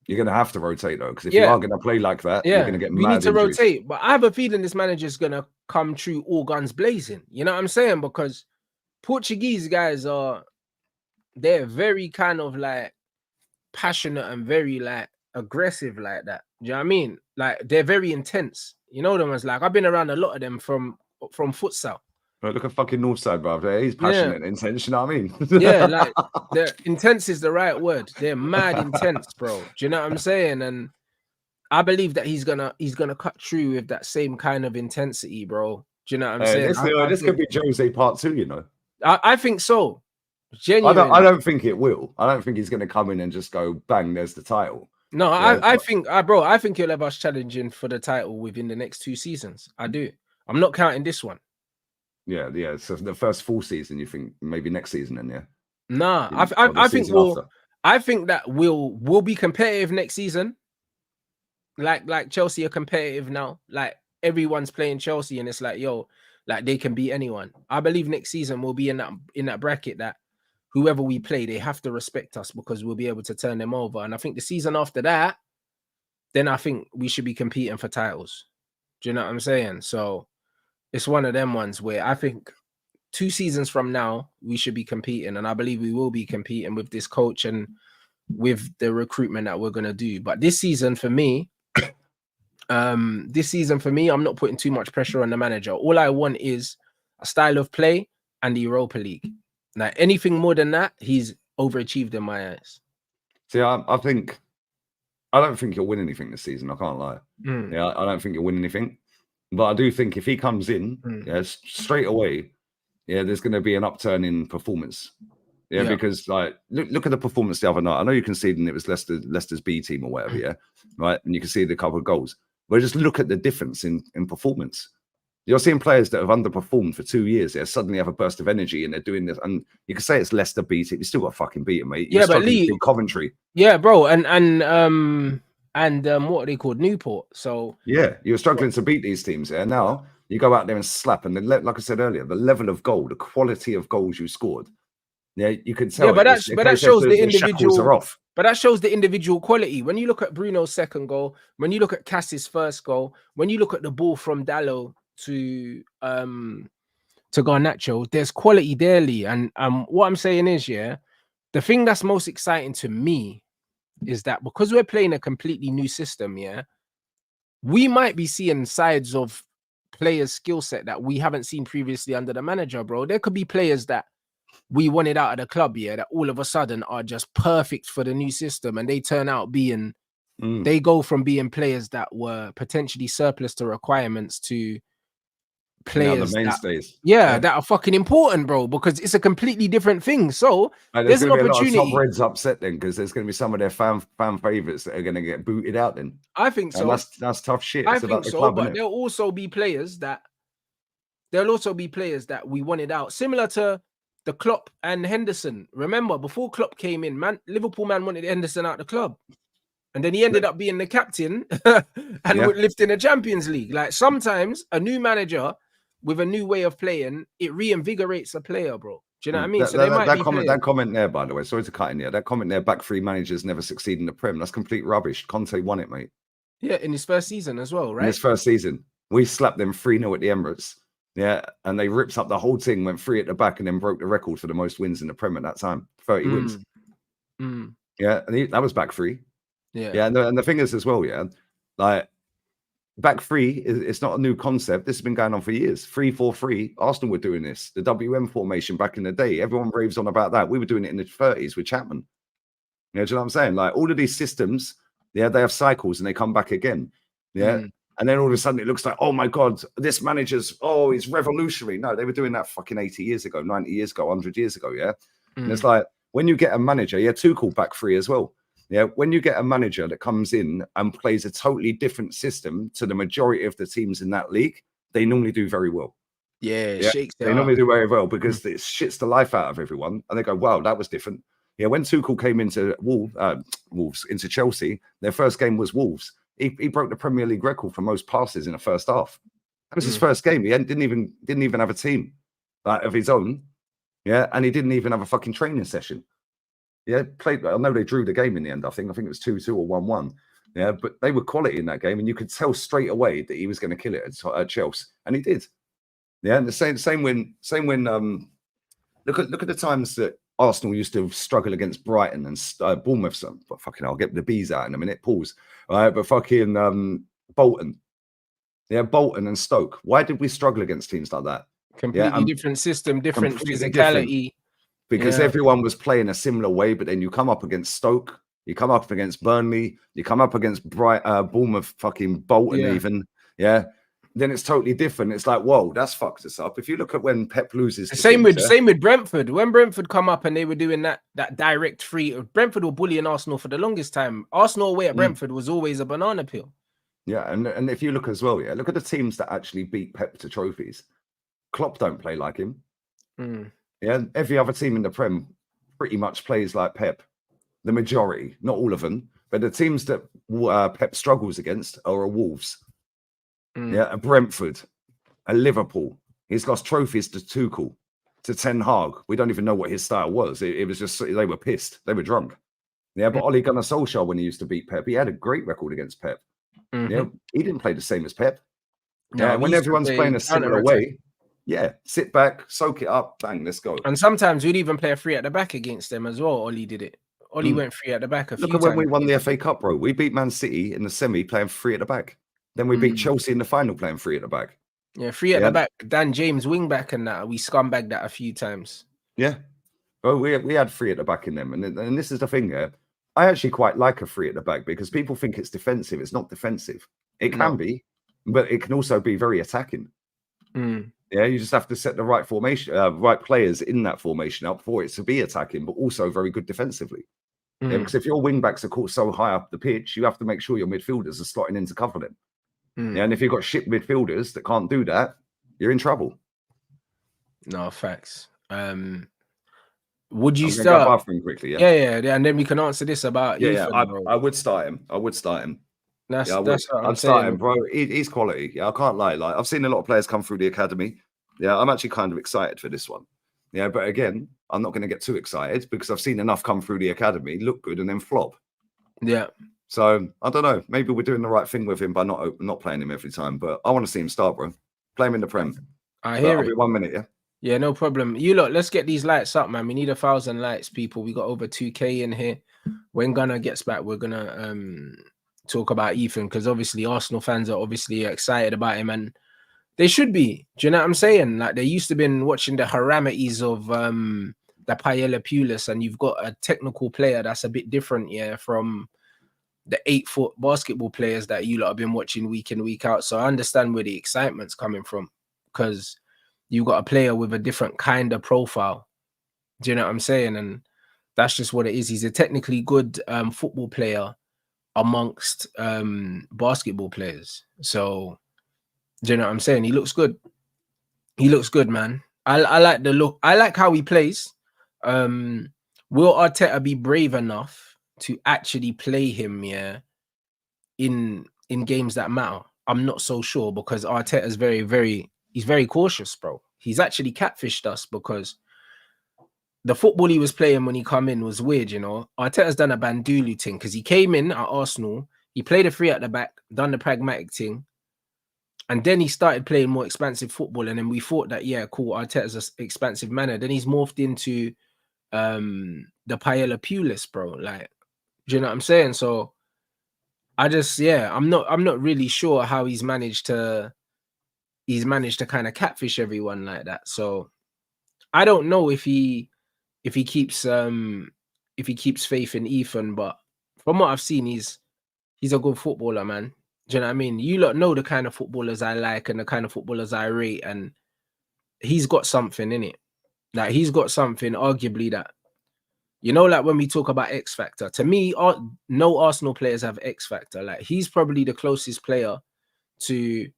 You're going to have to rotate, though, because if you are going to play like that, you're going to get mad we need to injuries. rotate. But I have a feeling this manager's going to come true all guns blazing. You know what I'm saying? Because Portuguese guys they're very kind of like passionate and very like aggressive like that. Do you know what I mean? Like they're very intense. You know them as like, I've been around a lot of them from futsal. But look at fucking Northside, brother. He's passionate and intense, you know what I mean? Yeah, like intense is the right word. They're mad intense, bro. Do you know what I'm saying? And I believe that he's gonna cut through with that same kind of intensity, bro. Do you know what I'm saying? This could be Jose part 2, you know. I think so. Genuinely. I don't think it will. I don't think he's gonna come in and just go bang, there's the title. No, yeah, I think he'll have us challenging for the title within the next 2 seasons. I do. I'm not counting this one. Yeah. So the first full season, you think maybe next season, then Nah, I think that we'll be competitive next season. Like Chelsea are competitive now. Like everyone's playing Chelsea, and it's like, yo, like they can beat anyone. I believe next season we'll be in that bracket that whoever we play, they have to respect us because we'll be able to turn them over. And I think the season after that, then I think we should be competing for titles. Do you know what I'm saying? So it's one of them ones where I think 2 seasons from now, we should be competing. And I believe we will be competing with this coach and with the recruitment that we're going to do. But this season for me, I'm not putting too much pressure on the manager. All I want is a style of play and the Europa League. Like anything more than that, he's overachieved in my eyes. See, I don't think he'll win anything this season. I can't lie. Yeah, I don't think he'll win anything. But I do think if he comes in, straight away, there's going to be an upturn in performance. Yeah, because like look at the performance the other night. I know you conceded it was Leicester's B team or whatever, right? And you can see the couple of goals. But just look at the difference in performance. You're seeing players that have underperformed for 2 years. They suddenly have a burst of energy and they're doing this. And you can say it's Leicester beat it. You still got to fucking beat it, mate. You're but Lee, Coventry. Yeah, bro. And what are they called? Newport. So yeah, you're struggling to beat these teams. Yeah, now you go out there and slap. And then, like I said earlier, the level of goal, the quality of goals you scored. Yeah, you can tell. Yeah, but that shows the individual. Are off. But that shows the individual quality. When you look at Bruno's second goal, when you look at Cass's first goal, when you look at the ball from Dallo to Garnacho, there's quality there, Lee. And what I'm saying is, yeah, the thing that's most exciting to me is that because we're playing a completely new system, yeah, we might be seeing sides of players' skill set that we haven't seen previously under the manager, bro. There could be players that we wanted out of the club, yeah, that all of a sudden are just perfect for the new system, and they turn out being, they go from being players that were potentially surplus to requirements to players the mainstays. that are fucking important, bro, because it's a completely different thing. So there's an going to be opportunity. A lot of top Reds upset then, because there's going to be some of their fan favorites that are going to get booted out then. I think so. And that's tough shit. I think so, but there'll also be players that we wanted out, similar to the Klopp and Henderson. Remember, before Klopp came in, Liverpool wanted Henderson out of the club, and then he ended up being the captain and lifting the Champions League. Like, sometimes a new manager with a new way of playing, it reinvigorates a player, bro. Do you know what I mean? So that comment there, by the way, sorry to cut in here. That comment there, back three managers never succeed in the Prem. That's complete rubbish. Conte won it, mate. Yeah, in his first season as well, right? In his first season, we slapped them 3-0 at the Emirates. Yeah, and they ripped up the whole thing, went 3 at the back, and then broke the record for the most wins in the Prem at that time. 30 wins. Yeah, and that was back 3. Yeah, and the thing is as well, yeah, like, back 3 it's not a new concept. This has been going on for years. 3-4-3. Arsenal were doing this. The WM formation back in the day. Everyone raves on about that. We were doing it in the 30s with Chapman. You know, do you know what I'm saying? Like, all of these systems, yeah, they have cycles and they come back again. Yeah. And then all of a sudden it looks like, oh my God, this manager's, he's revolutionary. No, they were doing that fucking 80 years ago, 90 years ago, 100 years ago. Yeah. And it's like, when you get a manager, Tuchel back 3 as well. Yeah, when you get a manager that comes in and plays a totally different system to the majority of the teams in that league, they normally do very well. They normally do very well, because it shits the life out of everyone, and they go, "Wow, that was different." Yeah, when Tuchel came into Wolves into Chelsea, their first game was Wolves. He broke the Premier League record for most passes in the first half. That was his first game. He didn't even have a team of his own. Yeah, and he didn't even have a fucking training session. Yeah, played. I know they drew the game in the end. I think it was 2-2 or 1-1. Yeah, but they were quality in that game, and you could tell straight away that he was going to kill it at Chelsea, and he did. Yeah, and the same when look at the times that Arsenal used to struggle against Brighton and Bournemouth. But fucking, I'll get the bees out in a minute. Pause. All right, but fucking Bolton. Yeah, Bolton and Stoke. Why did we struggle against teams like that? Completely different system, different physicality. Because everyone was playing a similar way, but then you come up against Stoke, you come up against Burnley, you come up against Bournemouth, fucking Bolton even. Yeah. Then it's totally different. It's like, whoa, that's fucked us up. If you look at when Pep loses, same with Brentford. When Brentford come up and they were doing that direct free, Brentford were bullying Arsenal for the longest time. Arsenal away at Brentford was always a banana peel. Yeah, and if you look as well, look at the teams that actually beat Pep to trophies. Klopp don't play like him. Yeah, every other team in the Prem pretty much plays like Pep. The majority, not all of them, but the teams that Pep struggles against are a Wolves. Yeah, a Brentford, a Liverpool. He's lost trophies to Tuchel, to Ten Hag. We don't even know what his style was. It was just, they were pissed. They were drunk. Yeah, but Ole Gunnar Solskjaer, when he used to beat Pep, he had a great record against Pep. Yeah, he didn't play the same as Pep. Yeah, when everyone's playing a similar way, sit back, soak it up, bang, let's go. And sometimes we'd even play a 3 at the back against them as well. Ole did it. Ole went 3 at the back a few times. Look at when we won the FA Cup, bro. We beat Man City in the semi playing 3 at the back. Then we beat Chelsea in the final playing 3 at the back. Yeah, 3 at the back. Dan James wing back and that. We scumbagged that a few times. Yeah. Bro, we had 3 at the back in them. And this is the thing here. I actually quite like a 3 at the back because people think it's defensive. It's not defensive. It can be, but it can also be very attacking. Yeah, you just have to set the right formation, right players in that formation up for it to be attacking, but also very good defensively. Yeah, because if your wing backs are caught so high up the pitch, you have to make sure your midfielders are slotting in to cover them. Yeah, and if you've got shit midfielders that can't do that, you're in trouble. No, facts. Would you start? Bathroom quickly, yeah, and then we can answer this about Ethan, I would start him. That's I'd start him, bro. He's quality. Yeah, I can't lie. Like, I've seen a lot of players come through the academy. Yeah, I'm actually kind of excited for this one. Yeah, but again, I'm not going to get too excited because I've seen enough come through the academy, look good, and then flop. Yeah. So I don't know. Maybe we're doing the right thing with him by not playing him every time. But I want to see him start, bro. Play him in the Prem. I hear I'll it. be 1 minute, yeah. Yeah, no problem. You lot, let's get these lights up, man. We need 1,000 lights, people. We got over 2K in here. When Gunnar gets back, we're gonna talk about Ethan, because obviously Arsenal fans are obviously excited about him, and they should be. Do you know what I'm saying? Like, they used to been watching the haramities of the Paella Pulis, and you've got a technical player that's a bit different, yeah, from the 8-foot basketball players that you lot have been watching week in, week out. So I understand where the excitement's coming from, because you got a player with a different kind of profile. Do you know what I'm saying? And that's just what it is. He's a technically good football player amongst basketball players. So, do you know what I'm saying? He looks good. He looks good, man. I like the look. I like how he plays. Will Arteta be brave enough to actually play him, yeah, in games that matter? I'm not so sure, because Arteta's he's very cautious, bro. He's actually catfished us, because the football he was playing when he come in was weird, you know. Arteta's done a Bandulu thing, because he came in at Arsenal, he played a 3 at the back, done the pragmatic thing, and then he started playing more expansive football, and then we thought that, yeah, cool, Arteta's an expansive manner. Then he's morphed into the Paella Pulis, bro. Like, do you know what I'm saying? So I just, yeah, I'm not really sure how he's managed to kind of catfish everyone like that. So I don't know if he keeps faith in Ethan, but from what I've seen, he's a good footballer, man. Do you know what I mean? You lot know the kind of footballers I like and the kind of footballers I rate, and he's got something in it. Like, he's got something, arguably, that, you know, like when we talk about X Factor, to me, no Arsenal players have X Factor. Like, he's probably the closest player to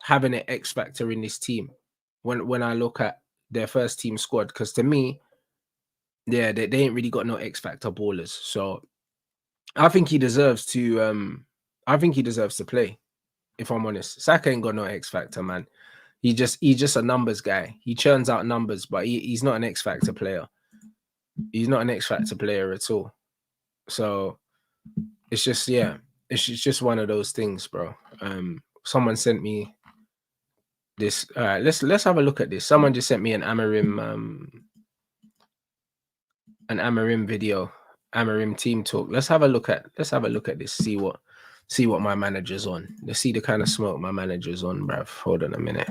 having an X Factor in this team when I look at their first team squad, because to me, yeah, they ain't really got no X Factor ballers. So I think he deserves to play, if I'm honest. Saka ain't got no X Factor, man. He's just a numbers guy. He churns out numbers, but he's not an X Factor player. He's not an X Factor player at all. So it's just, yeah, it's just one of those things, bro. Someone sent me this. All right, let's have a look at this. Someone just sent me an Amorim video, Amorim team talk. Let's have a look at this. See what my manager's on. Let's see the kind of smoke my manager's on, bruv. Hold on a minute.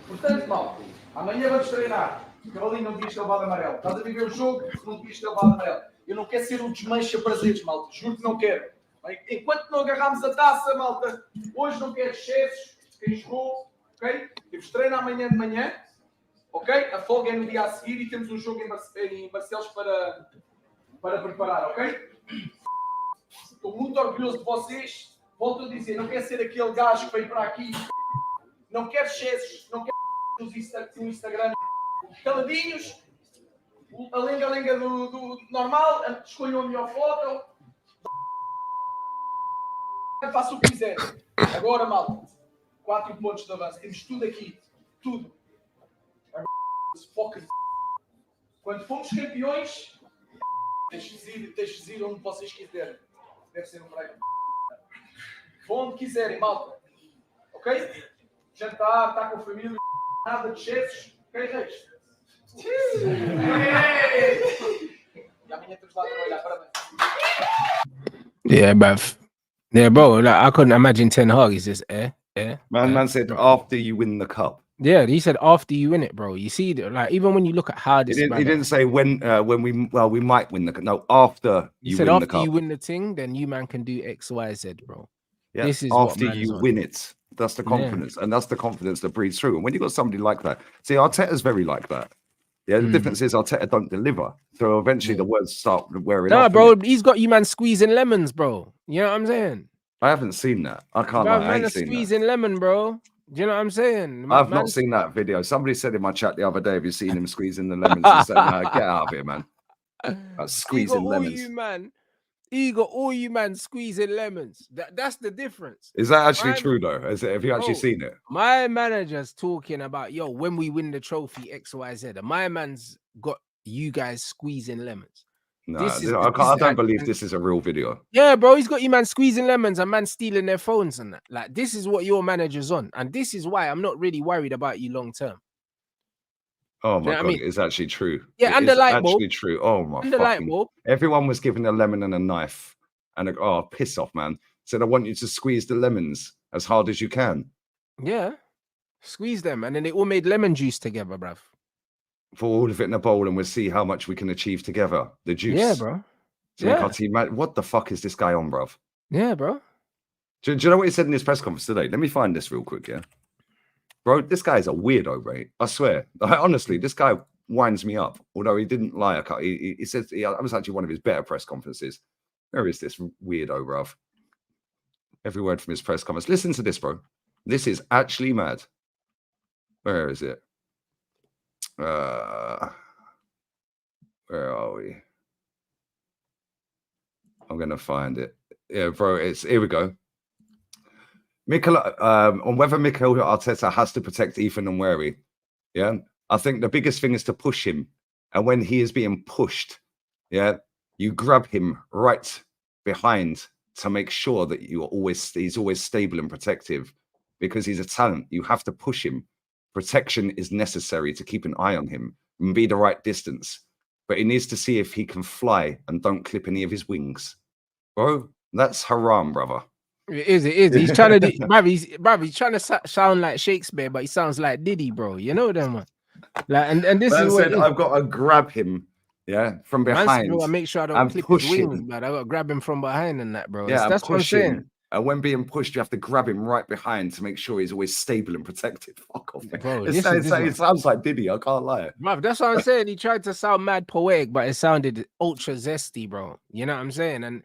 Portanto, mal, amanhã vamos treinar. Cavalinho não devias cavalo amarelo. Estás a viver o jogo, não devias cavalo amarelo. Eu não quero ser um desmancha prazeres, malta. Juro que não quero. Enquanto não agarramos a taça, malta, hoje não quero excessos. Quem jogou, ok? Temos treino amanhã de manhã, ok? A folga é no dia a seguir e temos um jogo em Barcelos para preparar, ok? Estou muito orgulhoso de vocês. Volto a dizer, não quero ser aquele gajo que vem para aqui. Não quero excessos, não quero no Instagram caladinhos, a lenga-lenga do normal, escolham a melhor foto, façam o que quiserem. Agora, malta, 4 pontos de avanço, temos tudo aqui, tudo. Foca-se. Quando fomos campeões, deixe-vos ir onde vocês quiserem. Deve ser um break. Vão onde quiserem, malta. Ok? Jantar, estar com a família, nada de excessos, ok, Reis? E amanhã temos lá a trabalhar, parabéns. Yeah, bruv. Yeah, bro, like, I couldn't imagine Ten Hag. He's just, Man said after you win the cup. Yeah, he said after you win it, bro. You see, like, even when you look at how this, He didn't say when we might win the cup. No, after you said win after the cup. you win the thing, then you man can do X, Y, Z, bro. Yeah, this is after what you win it. That's the confidence, and that's the confidence that breathes through. And when you got somebody like that, see, Arteta's very like that. Yeah, the difference is Arteta don't deliver. So eventually the words start wearing off. Nah, bro, he's got you man squeezing lemons, bro. You know what I'm saying? I haven't seen that. I can't lie. I ain't seen squeezing that. lemon, bro. Do you know what I'm saying? I've not seen that video. Somebody said in my chat the other day, have you seen him squeezing the lemons? And said, no, get out of here, man. Squeezing lemons. You man He got all you man squeezing lemons. That's the difference. Is that actually My- true though? Have you actually Bro, seen it? My manager's talking about, yo, when we win the trophy, XYZ. And my man's got you guys squeezing lemons. No, This is I this is don't believe and- this is a real video. Yeah, bro, he's got you man squeezing lemons and man stealing their phones and that. Like, this is what your manager's on. And this is why I'm not really worried about you long term. Oh Do my you know what I god, mean? it's actually true. Yeah, It and the is light bulb. actually true. Oh my And the light fucking. bulb. Everyone was given a lemon and a knife. And piss off, man. Said, I want you to squeeze the lemons as hard as you can. Yeah. Squeeze them. And then they all made lemon juice together, bruv. For all of it in a bowl, and we'll see how much we can achieve together. The juice. Yeah, bro. To make Yeah. our team mad. What the fuck is this guy on, bruv? Yeah, bro. Do you know what he said in his press conference today? Let me find this real quick, yeah? Bro, this guy is a weirdo, right? I swear. Honestly, this guy winds me up. Although he didn't lie. He said that was actually one of his better press conferences. Where is this weirdo, bruv? Every word from his press conference. Listen to this, bro. This is actually mad. Where is it? Where are we? I'm gonna find it. Yeah, bro. Here we go. On whether Mikel Arteta has to protect Ethan NWANERI. Yeah, I think the biggest thing is to push him, and when he is being pushed, yeah, you grab him right behind to make sure that he's always stable and protective, because he's a talent. You have to push him. Protection is necessary to keep an eye on him and be the right distance. But he needs to see if he can fly and don't clip any of his wings. Bro, that's haram, brother. It is. He's trying to he's trying to sound like Shakespeare, but he sounds like Diddy, bro. You know them one. Like, and this Man is what said, I've got to grab him, yeah, from behind. I make sure I don't and clip push his wings, him. man. I got to grab him from behind and that, bro. Yeah, That's what I'm push saying. him. And when being pushed, you have to grab him right behind to make sure he's always stable and protected. Fuck off, man. Bro, It sounds like Diddy. I can't lie. Bruv, that's what I'm saying. He tried to sound mad poetic, but it sounded ultra zesty, bro. You know what I'm saying? And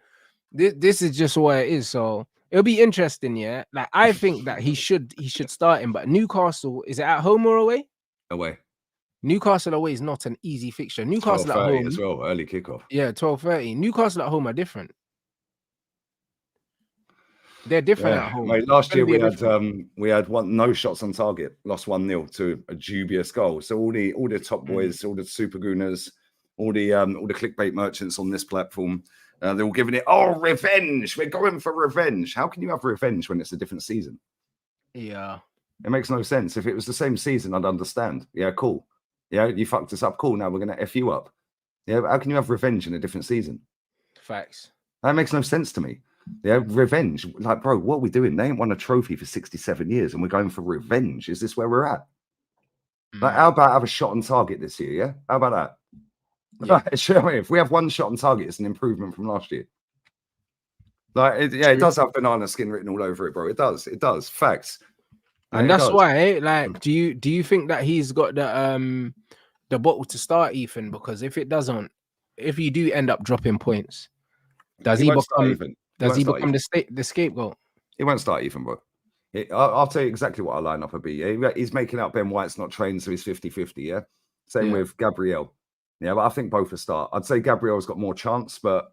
this is just what it is. So it'll be interesting, yeah. Like, I think that he should start him, but Newcastle, is it at home or away? Away. Newcastle away is not an easy fixture. Newcastle at 12:30 home as well. Early kickoff. Yeah, 12:30. Newcastle at home are different. They're different at home. Mate, last year we different. had no shots on target, lost 1-0 to a dubious goal. So all the top boys, all the super gooners, all the clickbait merchants on this platform, they're all giving it, revenge. We're going for revenge. How can you have revenge when it's a different season? Yeah. It makes no sense. If it was the same season, I'd understand. Yeah, cool. Yeah, you fucked us up. Cool. Now we're gonna F you up. Yeah, but how can you have revenge in a different season? Facts. That makes no sense to me. Yeah, revenge. Like, bro, what are we doing? They ain't won a trophy for 67 years and we're going for revenge. Is this where we're at? Like, how about have a shot on target this year? Yeah, how about that? Yeah. Like, if we have one shot on target, it's an improvement from last year. Like, it does have banana skin written all over it, bro. It does. Facts. And that's why, like, do you think that he's got the bottle to start, Ethan? Because if you do end up dropping points, does he become the scapegoat? He won't start Ethan, bro. I'll tell you exactly what our lineup would be. He's making out Ben White's not trained, so he's 50-50, yeah? Same with Gabriel. Yeah, but I think both will start. I'd say Gabriel's got more chance, but...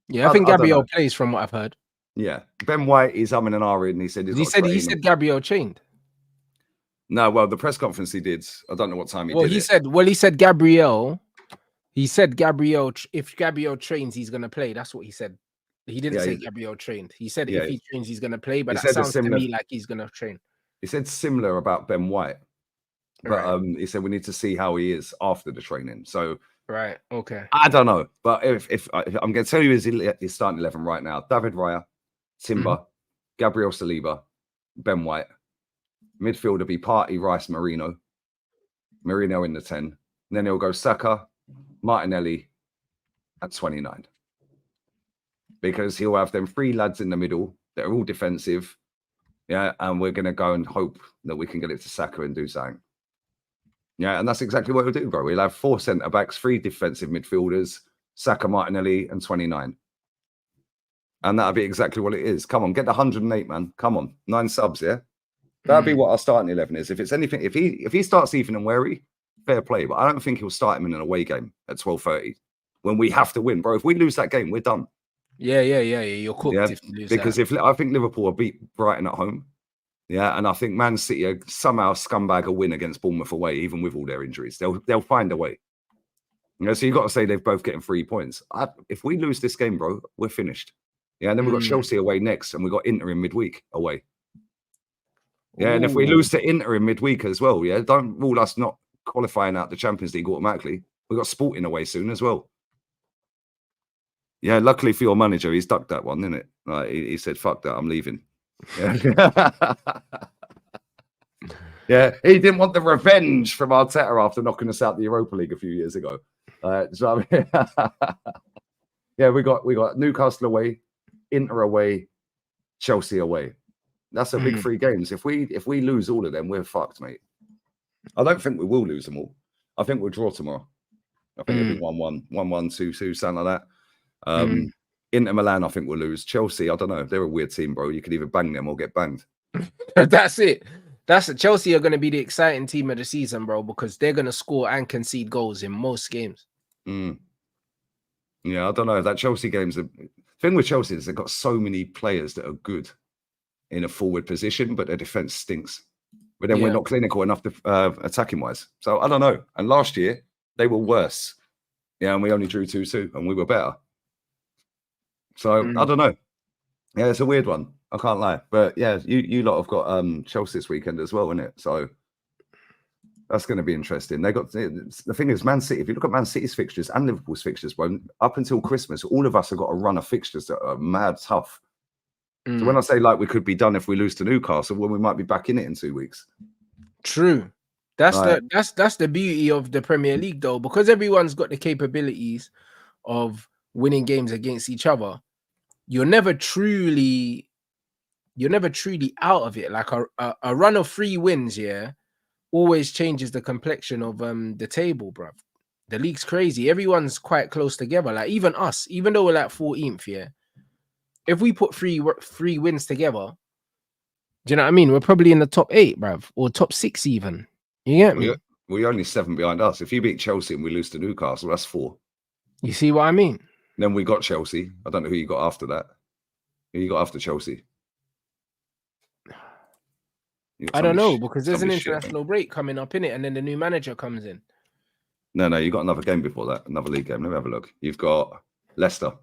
Yeah, I think Gabriel plays from what I've heard. Yeah. Ben White is umming and ahhing, and he said... He said Gabriel chained. No, well, the press conference he did, I don't know what time he did he said Gabriel... He said Gabriel, if Gabriel trains, he's going to play. That's what he said. He didn't say Gabriel trained. He said if he trains, he's going to play, but that sounds to me like he's going to train. He said similar about Ben White, but he said we need to see how he is after the training. So, right, okay. I don't know, but if I'm going to tell you his starting 11 right now, David Raya, Timber, Gabriel Saliba, Ben White, midfielder be Partey, Rice, Marino in the 10. And then he'll go Saka, Martinelli at 29, because he'll have them three lads in the middle that are all defensive, and we're going to go and hope that we can get it to Saka and do something. Yeah, and that's exactly what we'll do, bro. We'll have 4 centre-backs, 3 defensive midfielders, Saka, Martinelli, and 29. And that'll be exactly what it is. Come on, get the 108, man. Come on, 9 subs, yeah? That'll be what our starting 11 is. If it's anything, if he starts Ethan NWANERI, fair play, but I don't think he'll start him in an away game at 12:30 when we have to win, bro. If we lose that game, we're done. Yeah. You're cooked Yeah, if you lose because that. if I think Liverpool will beat Brighton at home, yeah, and I think Man City are somehow scumbag a win against Bournemouth away, even with all their injuries. They'll find a way. You know, so you've got to say they've both getting 3 points. If we lose this game, bro, we're finished. Yeah, and then we've got Chelsea away next, and we've got Inter in midweek away. Yeah, and if we Ooh. lose to Inter in midweek as well, yeah, don't rule us not qualifying out the Champions League automatically. We've got Sporting away soon as well. Yeah, luckily for your manager, he's ducked that one, didn't it? Like, he said, fuck that, I'm leaving. Yeah. Yeah, he didn't want the revenge from Arteta after knocking us out the Europa League a few years ago. So I mean, yeah, we got Newcastle away, Inter away, Chelsea away. That's a big 3 games. If we lose all of them, we're fucked, mate. I don't think we will lose them all. I think we'll draw tomorrow. I think it'll be 1-1, 1-1, 2-2, something like that. Inter Milan, I think we'll lose. Chelsea, I don't know. They're a weird team, bro. You could either bang them or get banged. That's it. Chelsea are going to be the exciting team of the season, bro, because they're going to score and concede goals in most games. Yeah, I don't know. That Chelsea game's the thing with Chelsea is they've got so many players that are good in a forward position, but their defense stinks. But then we're not clinical enough to attacking wise. So I don't know. And last year they were worse. Yeah, and we only drew 2-2, and we were better. So I don't know. Yeah, it's a weird one. I can't lie. But yeah, you lot have got Chelsea this weekend as well, isn't it? So that's going to be interesting. They got the thing is, Man City. If you look at Man City's fixtures and Liverpool's fixtures, bro, up until Christmas, all of us have got a run of fixtures that are mad tough. So when I say like we could be done if we lose to Newcastle, well, we might be back in it in 2 weeks. True. That's the beauty of the Premier League, though, because everyone's got the capabilities of winning games against each other. You're never truly out of it. Like a run of 3 wins, always changes the complexion of the table, bruv. The league's crazy. Everyone's quite close together. Like even us, even though we're like 14th, if we put 3 wins together, do you know what I mean? We're probably in the top 8, bruv, or top 6 even. You get me? We're only 7 behind us. If you beat Chelsea and we lose to Newcastle, that's 4. You see what I mean? Then we got Chelsea. I don't know who you got after that. Who you got after Chelsea? I don't know, because there's an international break coming up in it, and then the new manager comes in. No, you got another game before that, another league game. Let me have a look. You've got Leicester.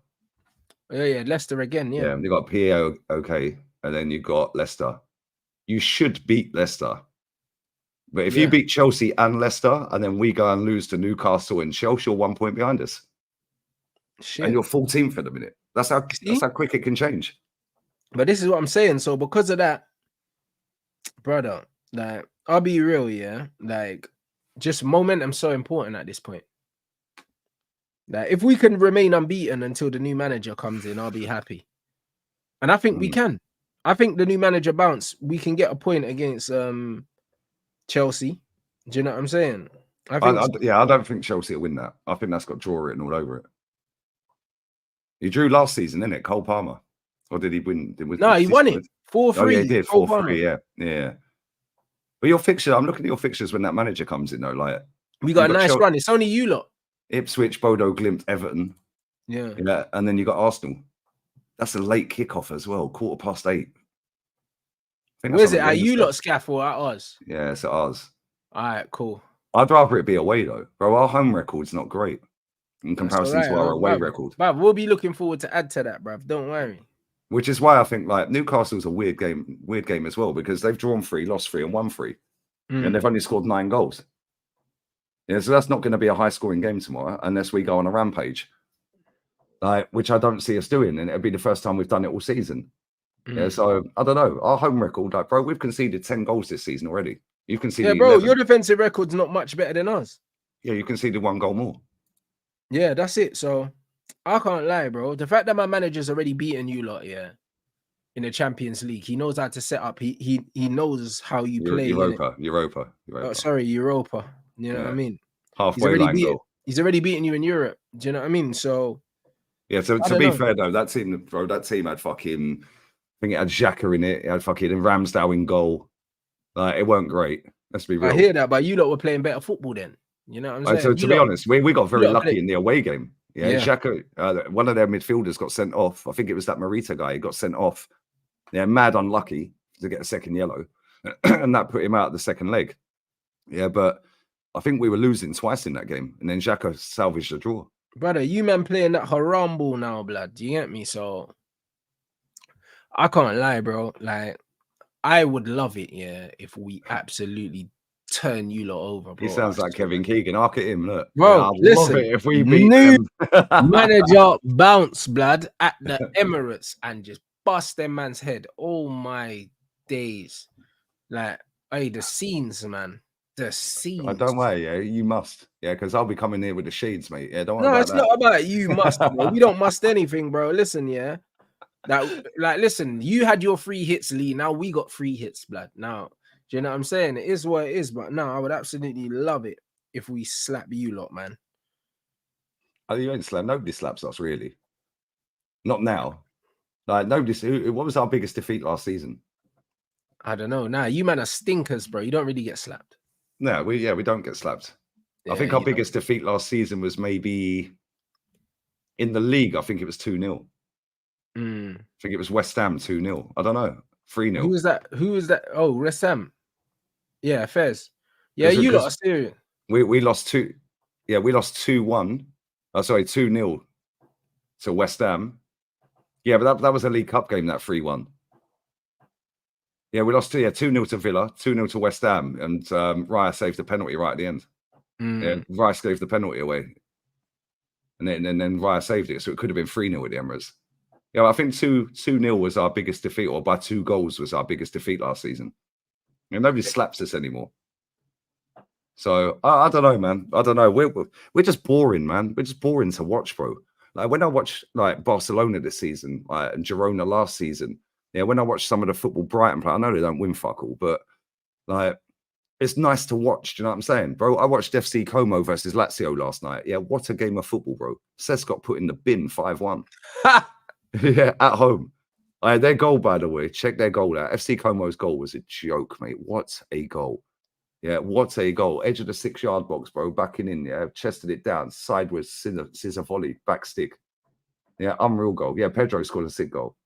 Yeah, Leicester again. Yeah, you got PA, okay, and then you got Leicester. You should beat Leicester, but if you beat Chelsea and Leicester, and then we go and lose to Newcastle and Chelsea, you're 1 point behind us. Shit. And you're 14th at the minute. That's how quick it can change. But this is what I'm saying. So because of that, brother, like I'll be real, like just momentum's so important at this point. Like if we can remain unbeaten until the new manager comes in, I'll be happy. And I think we can. I think the new manager bounce, we can get a point against Chelsea. Do you know what I'm saying? I don't think Chelsea will win that. I think that's got draw written all over it. He drew last season, didn't it? Cole Palmer. Or did he win? No, he won it. 4-3. Oh, yeah, he did. 4-3, yeah. But your fixture, I'm looking at your fixtures when that manager comes in, though. Like we got a nice run. It's only you lot. Ipswich, Bodo Glimt, Everton. Yeah. And then you got Arsenal. That's a late kickoff as well, 8:15. Where's it? Are you lot scaff or at ours? Yeah, it's at ours. All right, cool. I'd rather it be away, though. Bro, our home record's not great in comparison to our away record. But we'll be looking forward to add to that, bruv. Don't worry. Which is why I think like Newcastle's a weird game as well, because they've drawn 3, lost 3, and won 3. And they've only scored 9 goals. Yeah, so that's not going to be a high-scoring game tomorrow unless we go on a rampage. Which I don't see us doing, and it'll be the first time we've done it all season. Yeah, so I don't know. Our home record, like, bro, we've conceded 10 goals this season already. You've conceded 11. Your defensive record's not much better than us. Yeah, you conceded 1 goal more. Yeah, that's it. So I can't lie, bro. The fact that my manager's already beaten you lot, in the Champions League, he knows how to set up. He knows how you play. Europa. Oh, sorry, Europa. You know what I mean? Halfway line goal. He's already beaten you in Europe. Do you know what I mean? So yeah. So to be fair though, that team had fucking. I think it had Xhaka in it. It had fucking Ramsdale in goal. It weren't great. Let's be real. I hear that, but you lot were playing better football then. You know what I'm saying? So to be honest, we got very lucky in the away game. Yeah, Xhaka, one of their midfielders got sent off. I think it was that Morita guy. He got sent off. Yeah, mad unlucky to get a second yellow, and that put him out the second leg. Yeah, but I think we were losing twice in that game, and then Xhaka salvaged the draw. Brother, you man playing that haram ball now, blood. Do you get me? So I can't lie, bro. Like, I would love it, yeah, if we absolutely turn you lot over, bro. He sounds like Kevin Keegan. Look at him, look. Bro, yeah, I'd listen, love it if we beat new them. manager bounce, blood, at the Emirates and just bust their man's head. Oh my days. Like, hey, the scenes, man. The scenes. Don't worry, yeah, you must. Yeah, because I'll be coming here with the shades, mate. Yeah, don't worry No, about it's that. not about you must, bro. We don't must anything, bro. Listen, yeah. Listen, you had your free hits, Lee. Now we got free hits, blood. Now, do you know what I'm saying? It is what it is, but no, I would absolutely love it if we slap you lot, man. Oh, you ain't slap. Nobody slaps us, really. Not now. Like, nobody. What was our biggest defeat last season? I don't know. Nah, you man are stinkers, bro. You don't really get slapped. No, we don't get slapped. Yeah, I think our biggest defeat last season was maybe in the league. I think it was 2-0. I think it was West Ham 2-0. I don't know. 3-0. Who was that? Who was that? Oh, West Ham. Yeah, Fez. Yeah, you lot are serious. We lost 2. Yeah, we lost 2-1. Oh, sorry, 2-0 to West Ham. Yeah, but that was a League Cup game, that 3-1. Yeah, we lost 2-0 to Villa, 2-0 to West Ham, and Raya saved the penalty right at the end. Yeah, Rice gave the penalty away. And then Raya saved it, so it could have been 3-0 at the Emirates. Yeah, I think 2-0 was our biggest defeat, or by 2 goals was our biggest defeat last season. And nobody slaps us anymore. So I don't know, man. I don't know. We're just boring, man. We're just boring to watch, bro. Like when I watch like Barcelona this season, and Girona last season, yeah, when I watch some of the football Brighton play, I know they don't win fuck all, but like it's nice to watch. Do you know what I'm saying, bro? I watched FC Como versus Lazio last night. Yeah, what a game of football, bro. Cesc got put in the bin 5-1. Yeah, at home. Their goal, by the way, check their goal out. FC Como's goal was a joke, mate. What a goal. Yeah, what a goal. Edge of the 6-yard box, bro. Backing in, yeah. Chested it down. Sideways, scissor volley, back stick. Yeah, unreal goal. Yeah, Pedro scored a sick goal.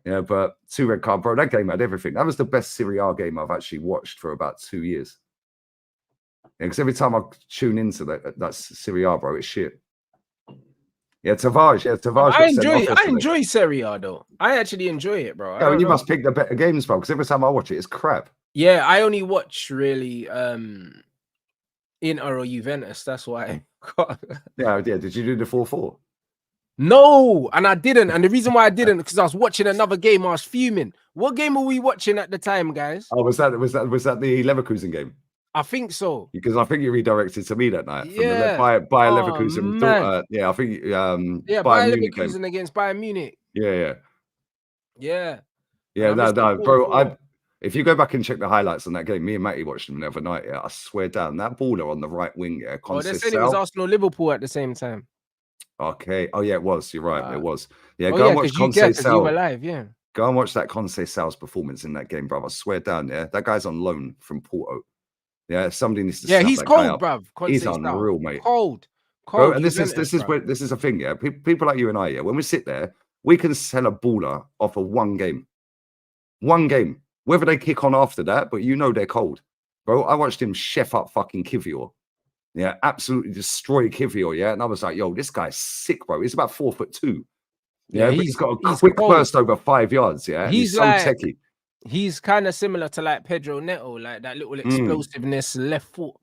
Yeah, but 2 red card, bro. That game had everything. That was the best Serie A game I've actually watched for about 2 years. Yeah, because every time I tune into that Serie A, bro, it's shit. Yeah, Tavares. Yeah, Tavares. I enjoy Serie A though. I actually enjoy it, bro. Yeah, you must pick the better games, bro. Because every time I watch it, it's crap. Yeah, I only watch really Inter or Juventus. That's why. Yeah. Did you do the 4-4? No, and I didn't. And the reason why I didn't, because I was watching another game. I was fuming. What game were we watching at the time, guys? Oh, was that the Leverkusen game? I think so. Because I think you redirected to me that night. Yeah. From the Bayer Leverkusen. Yeah, I think Bayer Leverkusen against Bayern Munich. Yeah. Yeah, No, bro. If you go back and check the highlights on that game, me and Matty watched them the other night. Yeah, I swear down that baller on the right wing. Yeah, they said it was Arsenal Liverpool at the same time. Okay. Oh yeah, it was. You're right. It was. Yeah, go and watch Conceição. You were live. Yeah. Go and watch that Conceição's performance in that game, bro. I swear down. Yeah, that guy's on loan from Porto. Yeah, somebody needs to. Yeah, he's cold, bruv. He's unreal, mate. Cold. Bro, and this is a thing. Yeah, people like you and I. Yeah, when we sit there, we can sell a baller off of one game. Whether they kick on after that, but you know they're cold. Bro, I watched him chef up fucking Kivior. Yeah, absolutely destroy Kivior, yeah? And I was like, yo, this guy's sick, bro. He's about 4'2". Yeah, but he's got a quick burst over 5 yards, yeah? He's so techie. He's kind of similar to like Pedro Neto, like that little explosiveness, left foot,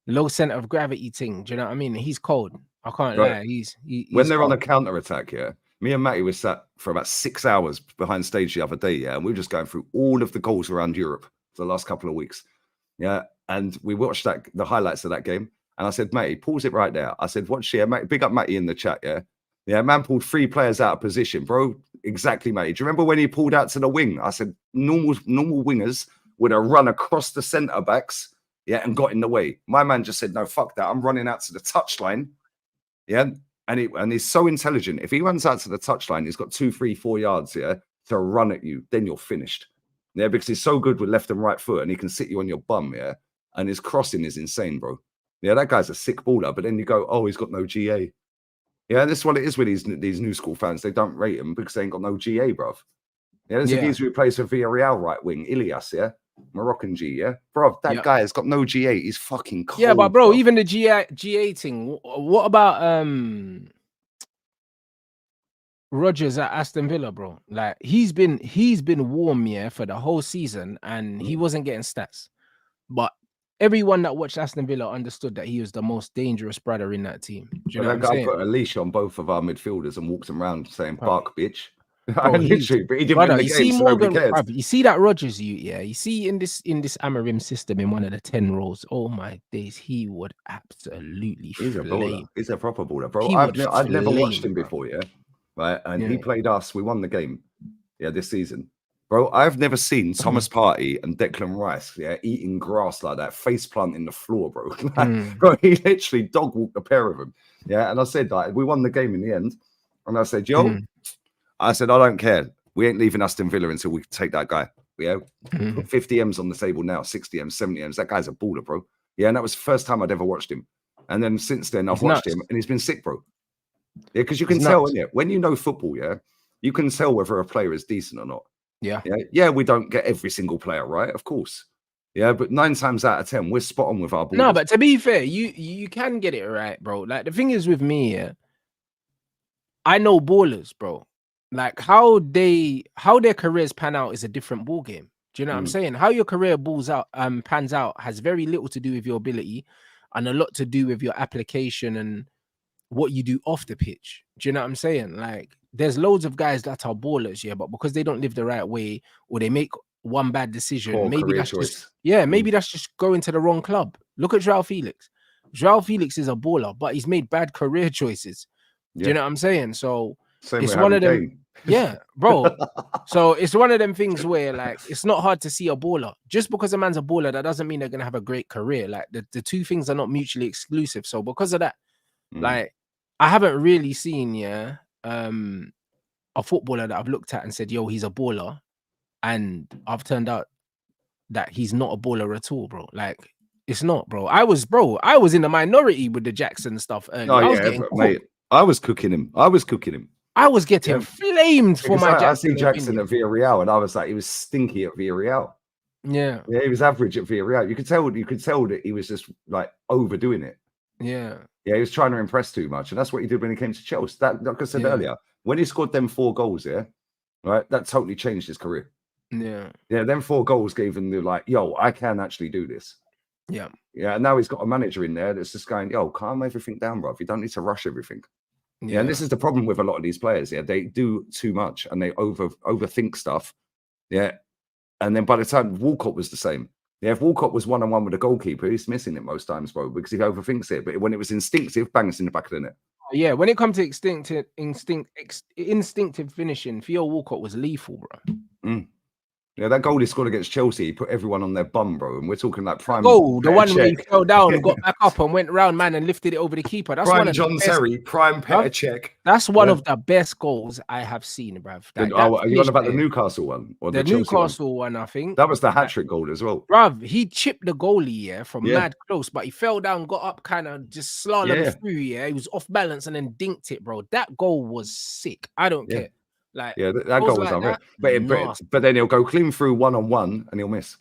low center of gravity thing. Do you know what I mean? He's cold. I can't lie. He's when they're on a counter attack, yeah. Me and Matty were sat for about 6 hours behind stage the other day, yeah, and we were just going through all of the goals around Europe for the last couple of weeks, yeah. And we watched the highlights of that game, and I said, Matty, pause it right there. I said, watch here, Matty, big up Matty in the chat, yeah. Yeah, man pulled 3 players out of position, bro. Exactly, Matty. Do you remember when he pulled out to the wing? I said, normal wingers would have run across the centre backs, yeah, and got in the way. My man just said, no, fuck that. I'm running out to the touchline, yeah. And he's so intelligent. If he runs out to the touchline, he's got 2, 3, 4 yards, yeah, to run at you. Then you're finished, yeah, because he's so good with left and right foot, and he can sit you on your bum, yeah. And his crossing is insane, bro. Yeah, that guy's a sick baller. But then you go, oh, he's got no GA. Yeah, this is what it is with these new school fans. They don't rate him because they ain't got no GA, bruv. Yeah, there's a geezer who plays for Villarreal right wing, Ilias, yeah? Moroccan G, yeah? Bruv, that guy has got no GA. He's fucking cold. Yeah, but bro, bruv. even the GA thing, what about Rodgers at Aston Villa, bro? Like he's been warm, yeah, for the whole season, and he wasn't getting stats. But everyone that watched Aston Villa understood that he was the most dangerous brother in that team. Do you know what I'm that guy saying? put a leash on both of our midfielders and walked them around saying, "Bark, bitch." Bro, Literally, but he didn't brother, win the you game, see so Morgan, nobody cares. bruv, you see that Rodgers, you see in this Amorim system in one of the 10 roles. Oh my days, he would absolutely He's a bowler. flame. He's a proper bowler, bro. He would I've never watched flame, him bro. before, yeah. Right, and Yeah. he played us. We won the game, yeah, this season, bro. I've never seen Thomas Partey and Declan Rice, yeah, eating grass like that, face planting the floor, bro. Bro, he literally dog walked a pair of them, yeah. And I said, like, we won the game in the end, and I said, yo, I said, I don't care. We ain't leaving Aston Villa until we take that guy. Yeah, put 50 M's on the table now, 60 M's, 70 M's. That guy's a baller, bro. Yeah, and that was the first time I'd ever watched him. And then since then, I've watched him, and he's been sick, bro. Yeah, because you can tell, innit? When you know football, yeah, you can tell whether a player is decent or not. Yeah. Yeah, we don't get every single player right, of course. Yeah, but 9 times out of 10, we're spot on with our ball. No, but to be fair, you can get it right, bro. Like the thing is with me, yeah, I know ballers, bro. Like how their careers pan out is a different ball game. Do you know what I'm saying? How your career pans out has very little to do with your ability and a lot to do with your application and what you do off the pitch. Do you know what I'm saying? Like there's loads of guys that are ballers, yeah, but because they don't live the right way or they make one bad decision, Poor maybe career that's choice. just maybe that's just going to the wrong club. Look at Joao Felix. Joao Felix is a baller, but he's made bad career choices. Do you know what I'm saying? So it's one of them. Yeah, bro. So it's one of them things where like it's not hard to see a baller. Just because a man's a baller, that doesn't mean they're gonna have a great career. Like the two things are not mutually exclusive. So because of that, like I haven't really seen a footballer that I've looked at and said, yo, he's a baller, and I've turned out that he's not a baller at all, bro. Like it's not, bro. I was in the minority with the Jackson stuff earlier. Oh yeah, mate. I was cooking him. I was getting flamed for my Jackson. I see Jackson at Villarreal, and I was like, he was stinky at Villarreal. Yeah, he was average at Villarreal. You could tell that he was just like overdoing it. Yeah, he was trying to impress too much, and that's what he did when he came to Chelsea. That, like I said earlier, when he scored them 4 goals, right, that totally changed his career. Yeah, them 4 goals gave him the like, yo, I can actually do this. Yeah, and now he's got a manager in there that's just going, yo, calm everything down, bro. You don't need to rush everything. Yeah, and this is the problem with a lot of these players. Yeah, they do too much and they overthink stuff. Yeah, and then by the time Walcott was the same. Yeah, if Walcott was 1-on-1 with a goalkeeper, he's missing it most times, bro, because he overthinks it. But when it was instinctive, bang, it's in the back of the net. Yeah, when it comes to instinctive finishing, Theo Walcott was lethal, bro. Yeah, that goal he scored against Chelsea, he put everyone on their bum, bro. And we're talking like prime. Oh, the one where he fell down, got back up, and went round, man, and lifted it over the keeper. That's prime one of John Terry, prime Petr Cech. That's one of the best goals I have seen, bruv. Are you on about the Newcastle one or the Newcastle one? I think that was the hat-trick goal as well, bruv. He chipped the goalie, from mad close, but he fell down, got up, kind of just slalom through. He was off balance and then dinked it, bro. That goal was sick. I don't care. Like that goal was unreal. But then he'll go clean through 1-on-1 and he'll miss.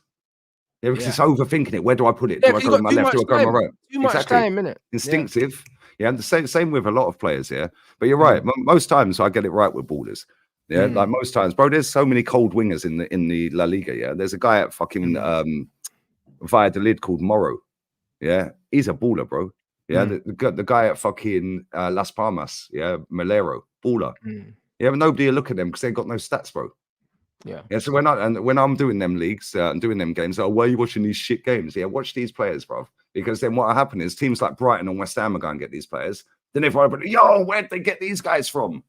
Yeah, because he's overthinking it. Where do I put it? Do I go on my left? Do I go on my right? Too much time, innit? Instinctive. Yeah, and the same with a lot of players. Yeah, but you're right. Most times I get it right with ballers. Yeah, like most times, bro. There's so many cold wingers in the La Liga. Yeah, there's a guy at fucking Valladolid called Morro. Yeah, he's a baller, bro. Yeah, the guy at fucking Las Palmas. Yeah, Malero, baller. Yeah, but nobody will look at them because they've got no stats, bro. Yeah. So when I'm doing them leagues and doing them games, why are you watching these shit games? Yeah, watch these players, bro. Because then what will happen is teams like Brighton and West Ham are going to get these players. Then everyone, yo, where'd they get these guys from?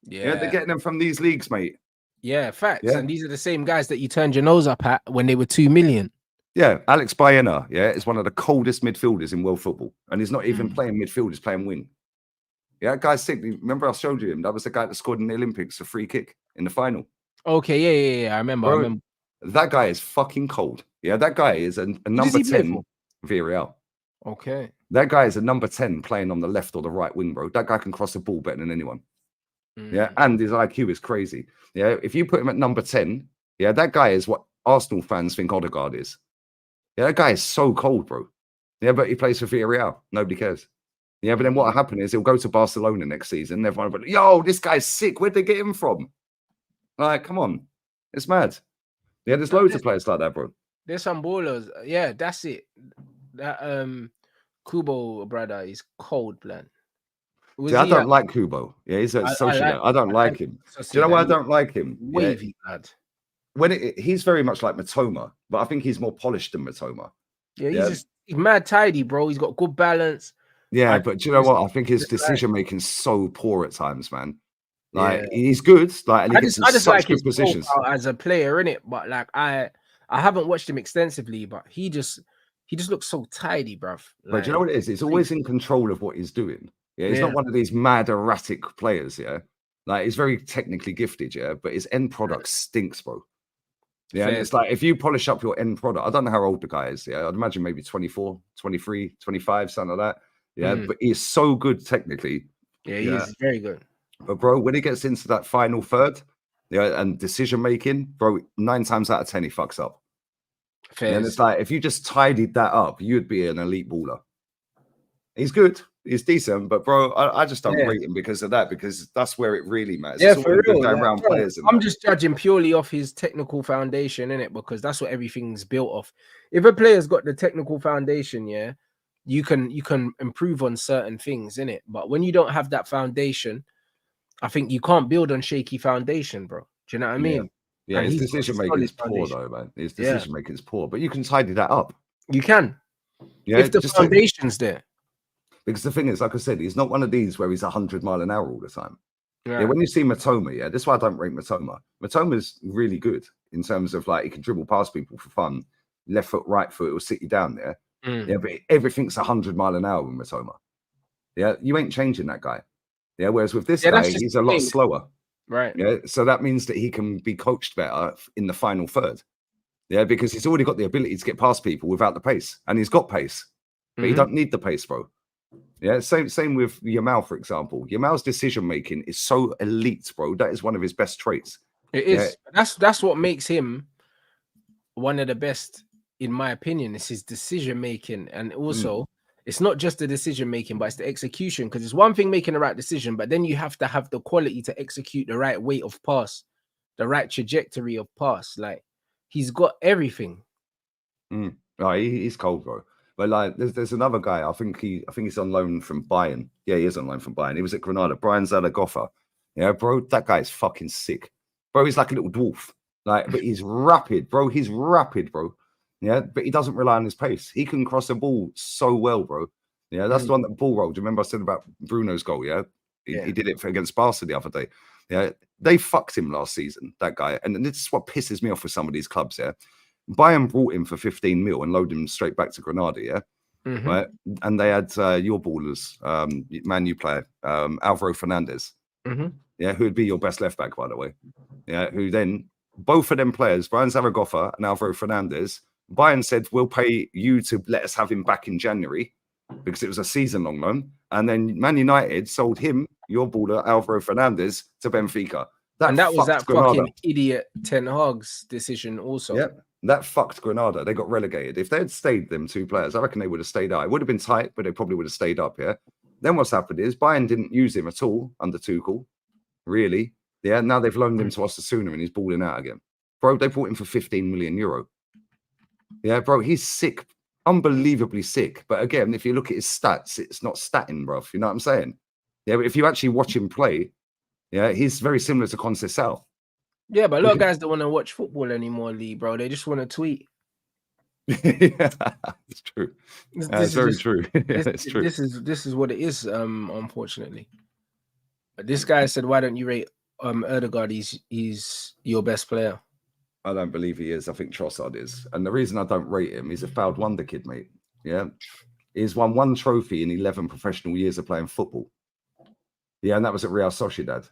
Yeah, they're getting them from these leagues, mate. Yeah, facts. Yeah. And these are the same guys that you turned your nose up at when they were 2 million. Yeah, Alex Baena, is one of the coldest midfielders in world football. And he's not even playing midfield, he's playing wing. Yeah, that guy's sick. Remember I showed you him? That was the guy that scored in the Olympics a free kick in the final. Okay, yeah. I remember. That guy is fucking cold. Yeah, that guy is a number 10 Villarreal. Okay. That guy is a number 10 playing on the left or the right wing, bro. That guy can cross the ball better than anyone. Yeah, and his IQ is crazy. Yeah, if you put him at number 10, yeah, that guy is what Arsenal fans think Odegaard is. Yeah, that guy is so cold, bro. Yeah, but he plays for Villarreal. Nobody cares. Yeah, but then what will happen is he'll go to Barcelona next season. And everyone will be like, yo, this guy's sick. Where'd they get him from? Like, come on. It's mad. Yeah, there's loads of players like that, bro. There's some ballers. Yeah, that's it. That Kubo brother is cold, plan. See, I don't like Kubo. Yeah, he's a socialite. I don't like him. Do you know why I don't like him? Wavy lad. He's very much like Matoma, but I think he's more polished than Matoma. Yeah, he's mad tidy, bro. He's got good balance. Yeah, but do you know what? I think his decision making is so poor at times, man. Like he's good, like and he gets in such good positions as a player, innit? But like I haven't watched him extensively, but he just looks so tidy, bruv. Like, but do you know what it is? He's always in control of what he's doing. Yeah, he's not one of these mad erratic players. Yeah, like he's very technically gifted. Yeah, but his end product stinks, bro. Yeah, and it's like if you polish up your end product, I don't know how old the guy is. Yeah, I'd imagine maybe 24, 23, 25, something like that. Yeah, but he's so good technically. Yeah, he is very good. But bro, when he gets into that final third, and decision making, bro, 9 times out of 10 he fucks up. And it's like if you just tidied that up, you'd be an elite baller. He's good, he's decent, but bro, I just don't rate him because of that, because that's where it really matters. Yeah, it's for real. Around players. I'm just judging purely off his technical foundation, innit? Because that's what everything's built off. If a player's got the technical foundation, you can improve on certain things, innit? But when you don't have that foundation, I think you can't build on shaky foundation, bro. Do you know what I mean? Yeah, his decision making is poor, though, man. His decision making is poor, but you can tidy that up. You can, if the foundation's there. Because the thing is, like I said, he's not one of these where he's 100 mile an hour all the time. Yeah, when you see Matoma, that's why I don't rate Matoma. Matoma's really good in terms of like he can dribble past people for fun, left foot, right foot, it will sit you down there. Yeah, but everything's 100 mile an hour with Matoma. Yeah, you ain't changing that guy. Yeah, whereas with this guy, he's a lot slower. Right. Yeah, so that means that he can be coached better in the final third. Yeah, because he's already got the ability to get past people without the pace, and he's got pace, but you don't need the pace, bro. Yeah, same with Yamal, for example. Yamal's decision making is so elite, bro. That is one of his best traits. It is. Yeah. That's what makes him one of the best, in my opinion. It's his decision making, and also it's not just the decision making, but it's the execution. Because it's one thing making the right decision, but then you have to have the quality to execute the right weight of pass, the right trajectory of pass. Like he's got everything. Oh, he's cold, bro. But like, there's another guy. I think he's on loan from Bayern. Yeah, he is on loan from Bayern. He was at Granada. Brian Zaragoza. Yeah, bro, that guy is fucking sick, bro. He's like a little dwarf. Like, but he's rapid, bro. He's rapid, bro. Yeah, but he doesn't rely on his pace. He can cross the ball so well, bro. Yeah, that's the one that ball rolled. Do you remember I said about Bruno's goal? Yeah, he did it against Barca the other day. Yeah, they fucked him last season, that guy. And this is what pisses me off with some of these clubs. Yeah, Bayern brought him for 15 mil and loaded him straight back to Granada. Yeah, right. And they had your ballers, Man U player, Alvaro Fernandez. Yeah, who would be your best left back, by the way. Yeah, who then both of them players, Brian Zaragoza and Alvaro Fernandez. Bayern said, we'll pay you to let us have him back in January because it was a season-long loan. And then Man United sold him, your baller, Alvaro Fernandez, to Benfica. That was that Granada. Fucking idiot Ten Hag's decision also. Yeah, that fucked Granada. They got relegated. If they had stayed, them two players, I reckon they would have stayed up. It would have been tight, but they probably would have stayed up, yeah? Then what's happened is Bayern didn't use him at all under Tuchel, really. Yeah, now they've loaned him to Osasuna and he's balling out again. Bro, they bought him for 15 million euro. Yeah, bro, he's sick, unbelievably sick. But again, if you look at his stats, it's not statting, bro. You know what I'm saying? Yeah, but if you actually watch him play, yeah, he's very similar to Conceição. Yeah, but a lot of guys don't want to watch football anymore, Lee, bro. They just want to tweet. Yeah, it's true. It's very true. Yeah, it's true. This is what it is, unfortunately. But this guy said, why don't you rate Odegaard? He's your best player. I don't believe he is. I think Trossard is. And the reason I don't rate him, he's a fouled wonder kid, mate. Yeah. He's won 1 trophy in 11 professional years of playing football. Yeah, and that was at Real Sociedad.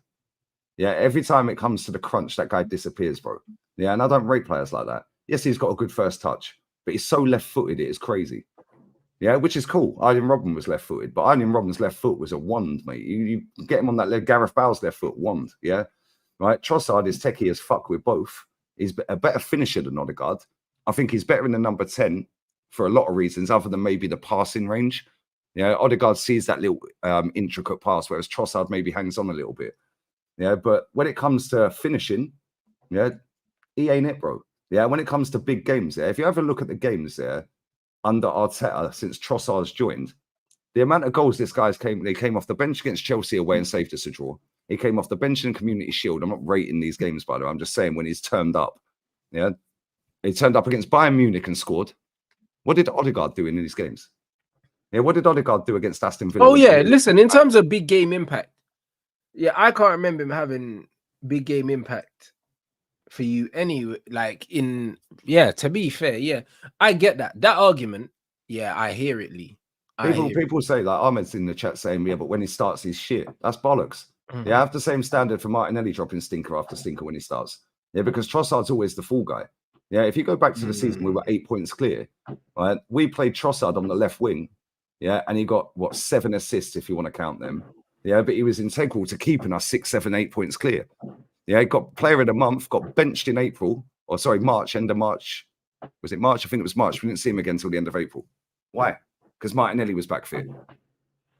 Yeah, every time it comes to the crunch, that guy disappears, bro. Yeah, and I don't rate players like that. Yes, he's got a good first touch, but he's so left-footed, it is crazy. Yeah, which is cool. Arjen Robben was left-footed, but Arjen Robben's left foot was a wand, mate. You get him on that Gareth Bale's left foot, wand. Yeah, right. Trossard is techie as fuck with both. He's a better finisher than Odegaard. I think he's better in the number 10 for a lot of reasons, other than maybe the passing range. Yeah, Odegaard sees that little intricate pass, whereas Trossard maybe hangs on a little bit. Yeah, but when it comes to finishing, yeah, he ain't it, bro. Yeah, when it comes to big games, if you have a look at the games there under Arteta since Trossard's joined, the amount of goals this guy's came off the bench against Chelsea away and saved us a draw. He came off the bench in Community Shield. I'm not rating these games, by the way. I'm just saying when he's turned up. Yeah, he turned up against Bayern Munich and scored. What did Odegaard do in these games? Yeah, what did Odegaard do against Aston Villa? Oh yeah, listen. In terms of big game impact, yeah, I can't remember him having big game impact for you anyway. Like to be fair, yeah, I get that argument. Yeah, I hear it, Lee. People say, like Ahmed's in the chat saying, yeah, but when he starts, he's shit. That's bollocks. Yeah, I have the same standard for Martinelli dropping stinker after stinker when he starts. Yeah, because Trossard's always the fall guy. Yeah, if you go back to the season, we were 8 points clear. Right, we played Trossard on the left wing. Yeah, and he got 7 assists if you want to count them. Yeah, but he was integral to keeping us 6, 7, 8 points clear. Yeah, he got player of the month, got benched in March, end of March. Was it March? I think it was March. We didn't see him again until the end of April. Why? Because Martinelli was back fit.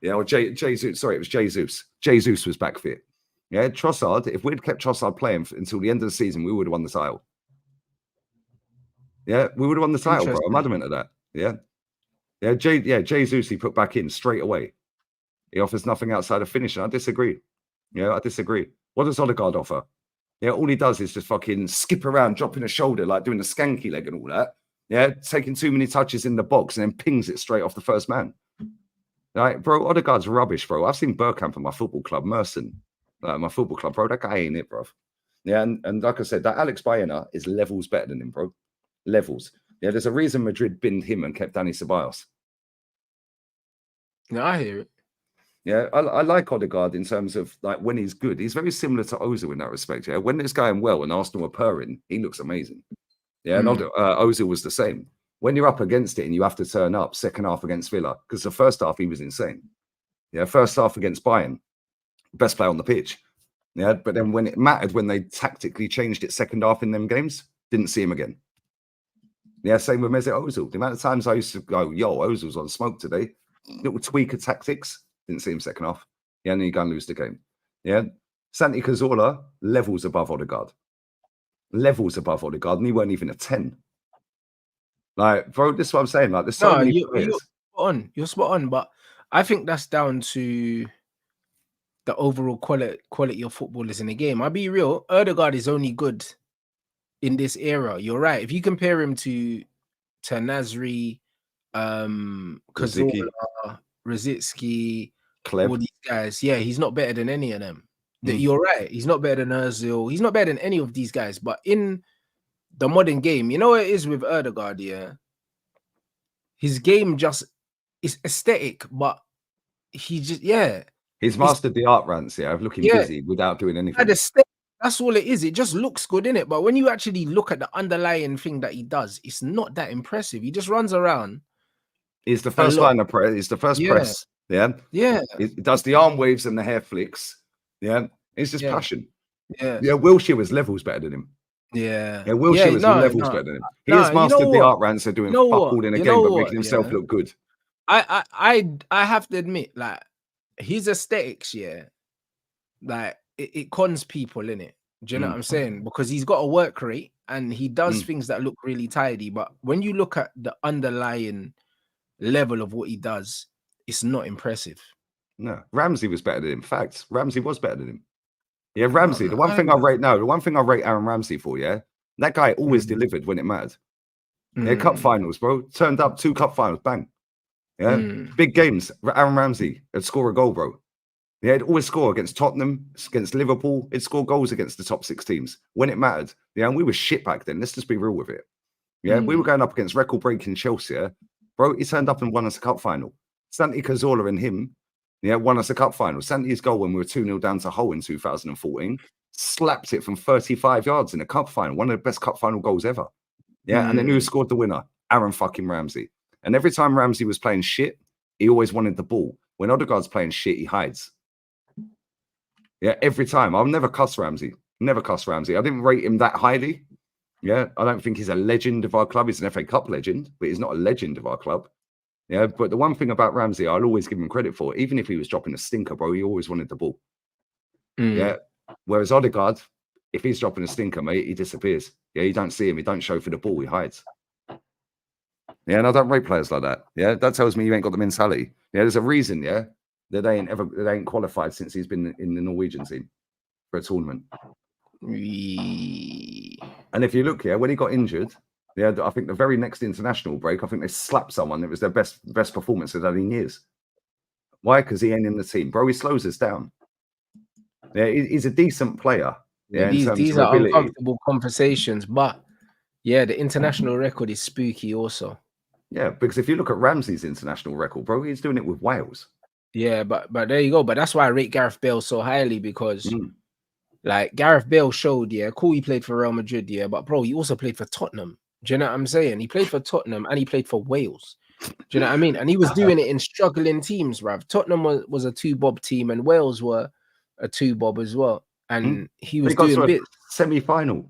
Yeah, or Jesus. Sorry, it was Jesus. Jesus was back fit. Yeah, Trossard, if we'd kept Trossard playing until the end of the season, we would have won the title. Yeah, we would have won the title, bro. I'm adamant of that. Yeah. Yeah, Jesus he put back in straight away. He offers nothing outside of finishing. I disagree. Yeah, I disagree. What does Odegaard offer? Yeah, all he does is just fucking skip around, dropping a shoulder, like doing a skanky leg and all that. Yeah, taking too many touches in the box and then pings it straight off the first man. Right, bro, Odegaard's rubbish, bro. I've seen Bergkamp at my football club, Merson. My football club, bro. That guy ain't it, bro. Yeah, and like I said, that Alex Baena is levels better than him, bro. Levels. Yeah, there's a reason Madrid binned him and kept Dani Ceballos. No, I hear it. Yeah, I like Odegaard in terms of like when he's good. He's very similar to Ozil in that respect. Yeah, when it's going well and Arsenal are purring, he looks amazing. Yeah, and Ozil was the same. When you're up against it and you have to turn up second half against Villa, because the first half he was insane. Yeah, first half against Bayern, best player on the pitch. Yeah, but then when it mattered, when they tactically changed it second half in them games, didn't see him again. Yeah, same with Mesut Ozil. The amount of times I used to go, yo, Ozil's on smoke today. Little tweak of tactics. Didn't see him second half. Yeah, and then you go and lose the game. Yeah. Santi Cazorla, levels above Odegaard. Levels above Odegaard, and he weren't even a 10. Like, bro, this is what I'm saying. Like, there's so many players. You're spot on, but I think that's down to the overall quality of footballers in the game. I'll be real, Odegaard is only good in this era. You're right. If you compare him to Nasri, Cazorla, Rosicki, all these guys, yeah, he's not better than any of them. You're right. He's not better than Ozil. He's not better than any of these guys. But in the modern game, you know what it is with Odegaard, yeah? His game just is aesthetic, but he just, yeah. He's mastered the art, Rants, of looking busy without doing anything. That's all it is. It just looks good, innit? But when you actually look at the underlying thing that he does, it's not that impressive. He just runs around. He's the first line of press. He's the first press. Yeah. Yeah. He does the arm waves and the hair flicks. Yeah. It's just passion. Yeah. Yeah. Wilshere was levels better than him. Yeah. Yeah. Wilshere was levels better than him. He has mastered the art, Rants, of doing fuck all in a game, but making himself look good. I have to admit, like, his aesthetics, like it cons people, innit? Do you know what I'm saying? Because he's got a work rate and he does things that look really tidy. But when you look at the underlying level of what he does, it's not impressive. No, Ramsey was better than him. Facts. Ramsey was better than him. Yeah, Ramsey. The one thing I rate Aaron Ramsey for, that guy always delivered when it mattered. Yeah, cup finals, bro. Turned up 2 cup finals, bang. Yeah, big games. Aaron Ramsey would score a goal, bro. Yeah, he'd always score against Tottenham, against Liverpool. He'd score goals against the top 6 teams when it mattered. Yeah, and we were shit back then. Let's just be real with it. Yeah, we were going up against record-breaking Chelsea. Bro, he turned up and won us a cup final. Santi Cazorla and him, won us a cup final. Santi's goal when we were 2-0 down to Hull in 2014, slapped it from 35 yards in a cup final. One of the best cup final goals ever. Yeah, and then who scored the winner? Aaron fucking Ramsey. And every time Ramsey was playing shit, he always wanted the ball. When Odegaard's playing shit, he hides. Yeah, every time. I'll never cuss Ramsey. Never cuss Ramsey. I didn't rate him that highly. Yeah, I don't think he's a legend of our club. He's an FA Cup legend, but he's not a legend of our club. Yeah, but the one thing about Ramsey, I'll always give him credit for, even if he was dropping a stinker, bro, he always wanted the ball. Yeah. Whereas Odegaard, if he's dropping a stinker, mate, he disappears. Yeah, you don't see him. He don't show for the ball. He hides. Yeah, and I don't rate players like that. Yeah, that tells me you ain't got the mentality. Yeah, there's a reason, yeah, that they ain't qualified since he's been in the Norwegian team for a tournament. And if you look here, when he got injured, yeah, I think the very next international break, I think they slapped someone. It was their best performance they've had in years. Why? Because he ain't in the team, bro. He slows us down. Yeah, he's a decent player. Yeah, these are uncomfortable conversations, but yeah, the international record is spooky also. Yeah, because if you look at Ramsey's international record, bro, he's doing it with Wales. Yeah, but there you go. But that's why I rate Gareth Bale so highly, because like Gareth Bale showed, yeah, cool, he played for Real Madrid, yeah, but bro, he also played for Tottenham. Do you know what I'm saying? He played for Tottenham and he played for Wales. Do you know what I mean? And he was doing it in struggling teams, bruv. Tottenham was a 2-bob team and Wales were a 2-bob as well. And he was doing bits. Semi-final.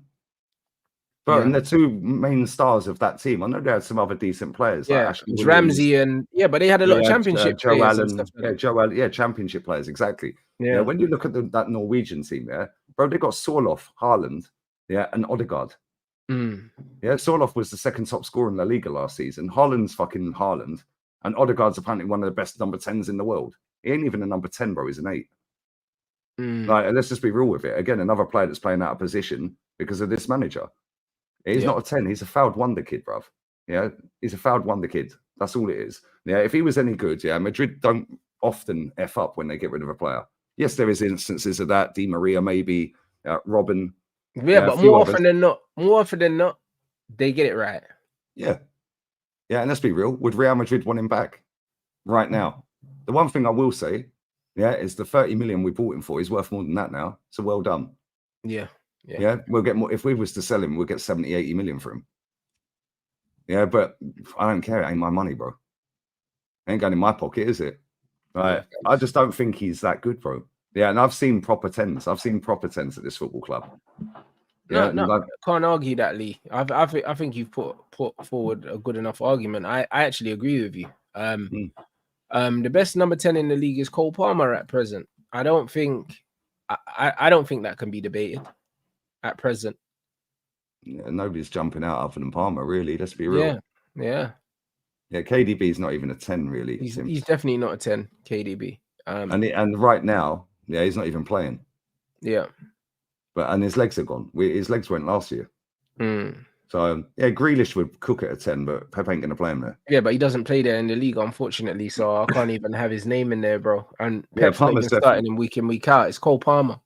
But and the two main stars of that team, I know they had some other decent players. Yeah, like it was Ramsey and but they had a lot of championship Joe players Allen, and stuff like that. championship players, exactly. Yeah, when you look at that Norwegian team, bro, they got Sorloth, Haaland, and Odegaard. Yeah, Sorloth was the second top scorer in La Liga last season. Haaland's fucking Haaland, and Odegaard's apparently one of the best number 10s in the world. He ain't even a number 10, bro. He's an 8. Like, let's just be real with it. Again, another player that's playing out of position because of this manager. He's not a 10. He's a fouled wonder kid, bruv. Yeah, he's a fouled wonder kid. That's all it is. Yeah, if he was any good, Madrid don't often F up when they get rid of a player. Yes, there is instances of that. Di Maria, maybe. Robin. Yeah, but more often than not, they get it right. Yeah. Yeah, and let's be real. Would Real Madrid want him back right now? The one thing I will say, is the 30 million we bought him for. He's worth more than that now. So well done. Yeah, we'll get more. If we was to sell him, we'll get 70, 80 million for him. Yeah, but I don't care. It ain't my money, bro. It ain't going in my pocket, is it? Right. Yeah, I just don't think he's that good, bro. Yeah, and I've seen proper 10s. I've seen proper 10s at this football club. No, I can't argue that, Lee. I think you've put forward a good enough argument. I actually agree with you. The best number 10 in the league is Cole Palmer at present. I don't think that can be debated at present. Yeah, nobody's jumping out other than Palmer, really. Let's be real. Yeah. KDB is not even a 10, really. He's definitely not a 10, KDB. And right now, he's not even playing. Yeah. And his legs are gone. His legs went last year. So Grealish would cook at a 10, but Pep ain't gonna play him there. Yeah, but he doesn't play there in the league, unfortunately. So I can't even have his name in there, bro. And Pep's not even starting him week in, week out. It's Cole Palmer.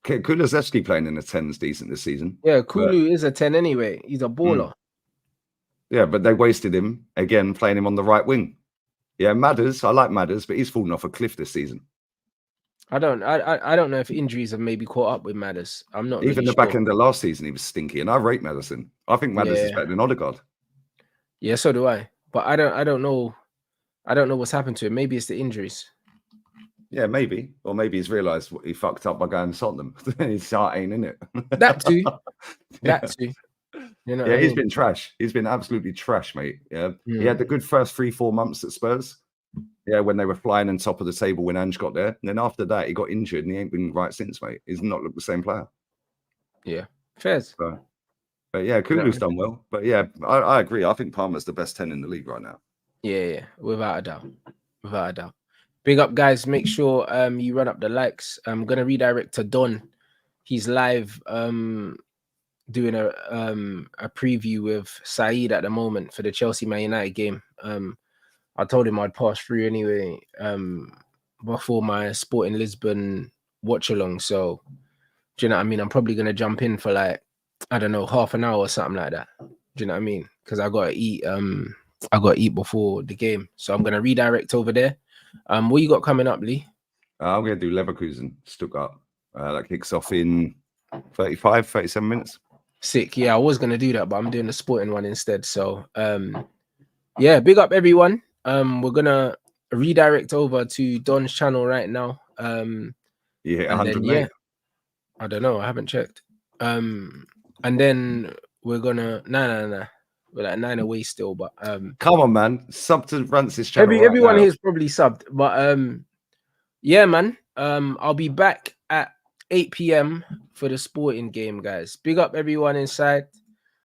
Kulusevski playing in the 10's decent this season. Yeah, Kulu is a 10 anyway. He's a baller. Yeah, but they wasted him again, playing him on the right wing. Yeah, Madders, I like Madders, but he's fallen off a cliff this season. I don't know if injuries have maybe caught up with Madders. I'm not even the back end of last season. He was stinky, and I rate Maddison. I think Madders is better than Odegaard. Yeah, so do I. But I don't know. I don't know what's happened to him. Maybe it's the injuries. Yeah, maybe, or maybe he's realised what he fucked up by going and Tottenham. His heart ain't in it. That too. That too. You know he's been trash. He's been absolutely trash, mate. Yeah, he had the good first 3-4 months at Spurs. Yeah, when they were flying on top of the table when Ange got there. And then after that, he got injured and he ain't been right since, mate. He's not looked the same player. Yeah, fairs. But yeah, Kulu's done well. But yeah, I agree. I think Palmer's the best 10 in the league right now. Yeah, without a doubt. Without a doubt. Big up, guys. Make sure you run up the likes. I'm going to redirect to Don. He's live doing a preview with Saeed at the moment for the Chelsea Man United game. I told him I'd pass through anyway before my Sporting Lisbon watch along. So, do you know what I mean? I'm probably going to jump in for like, I don't know, half an hour or something like that. Do you know what I mean? Because I got to eat. I got to eat before the game. So I'm going to redirect over there. What you got coming up, Lee? I'm going to do Leverkusen, Stuttgart. That kicks off in 37 minutes. Sick. Yeah, I was going to do that, but I'm doing the Sporting one instead. So, yeah, big up everyone. We're gonna redirect over to Don's channel right now. Yeah, and 100, then mate. yeah, I don't know, I haven't checked. And then we're gonna nah. We're like 9 away still, but Come on, man. Sub to RANTSx channel right everyone now. here's probably subbed, but yeah, man. I'll be back at 8 p.m. for the sporting game, guys. Big up everyone inside.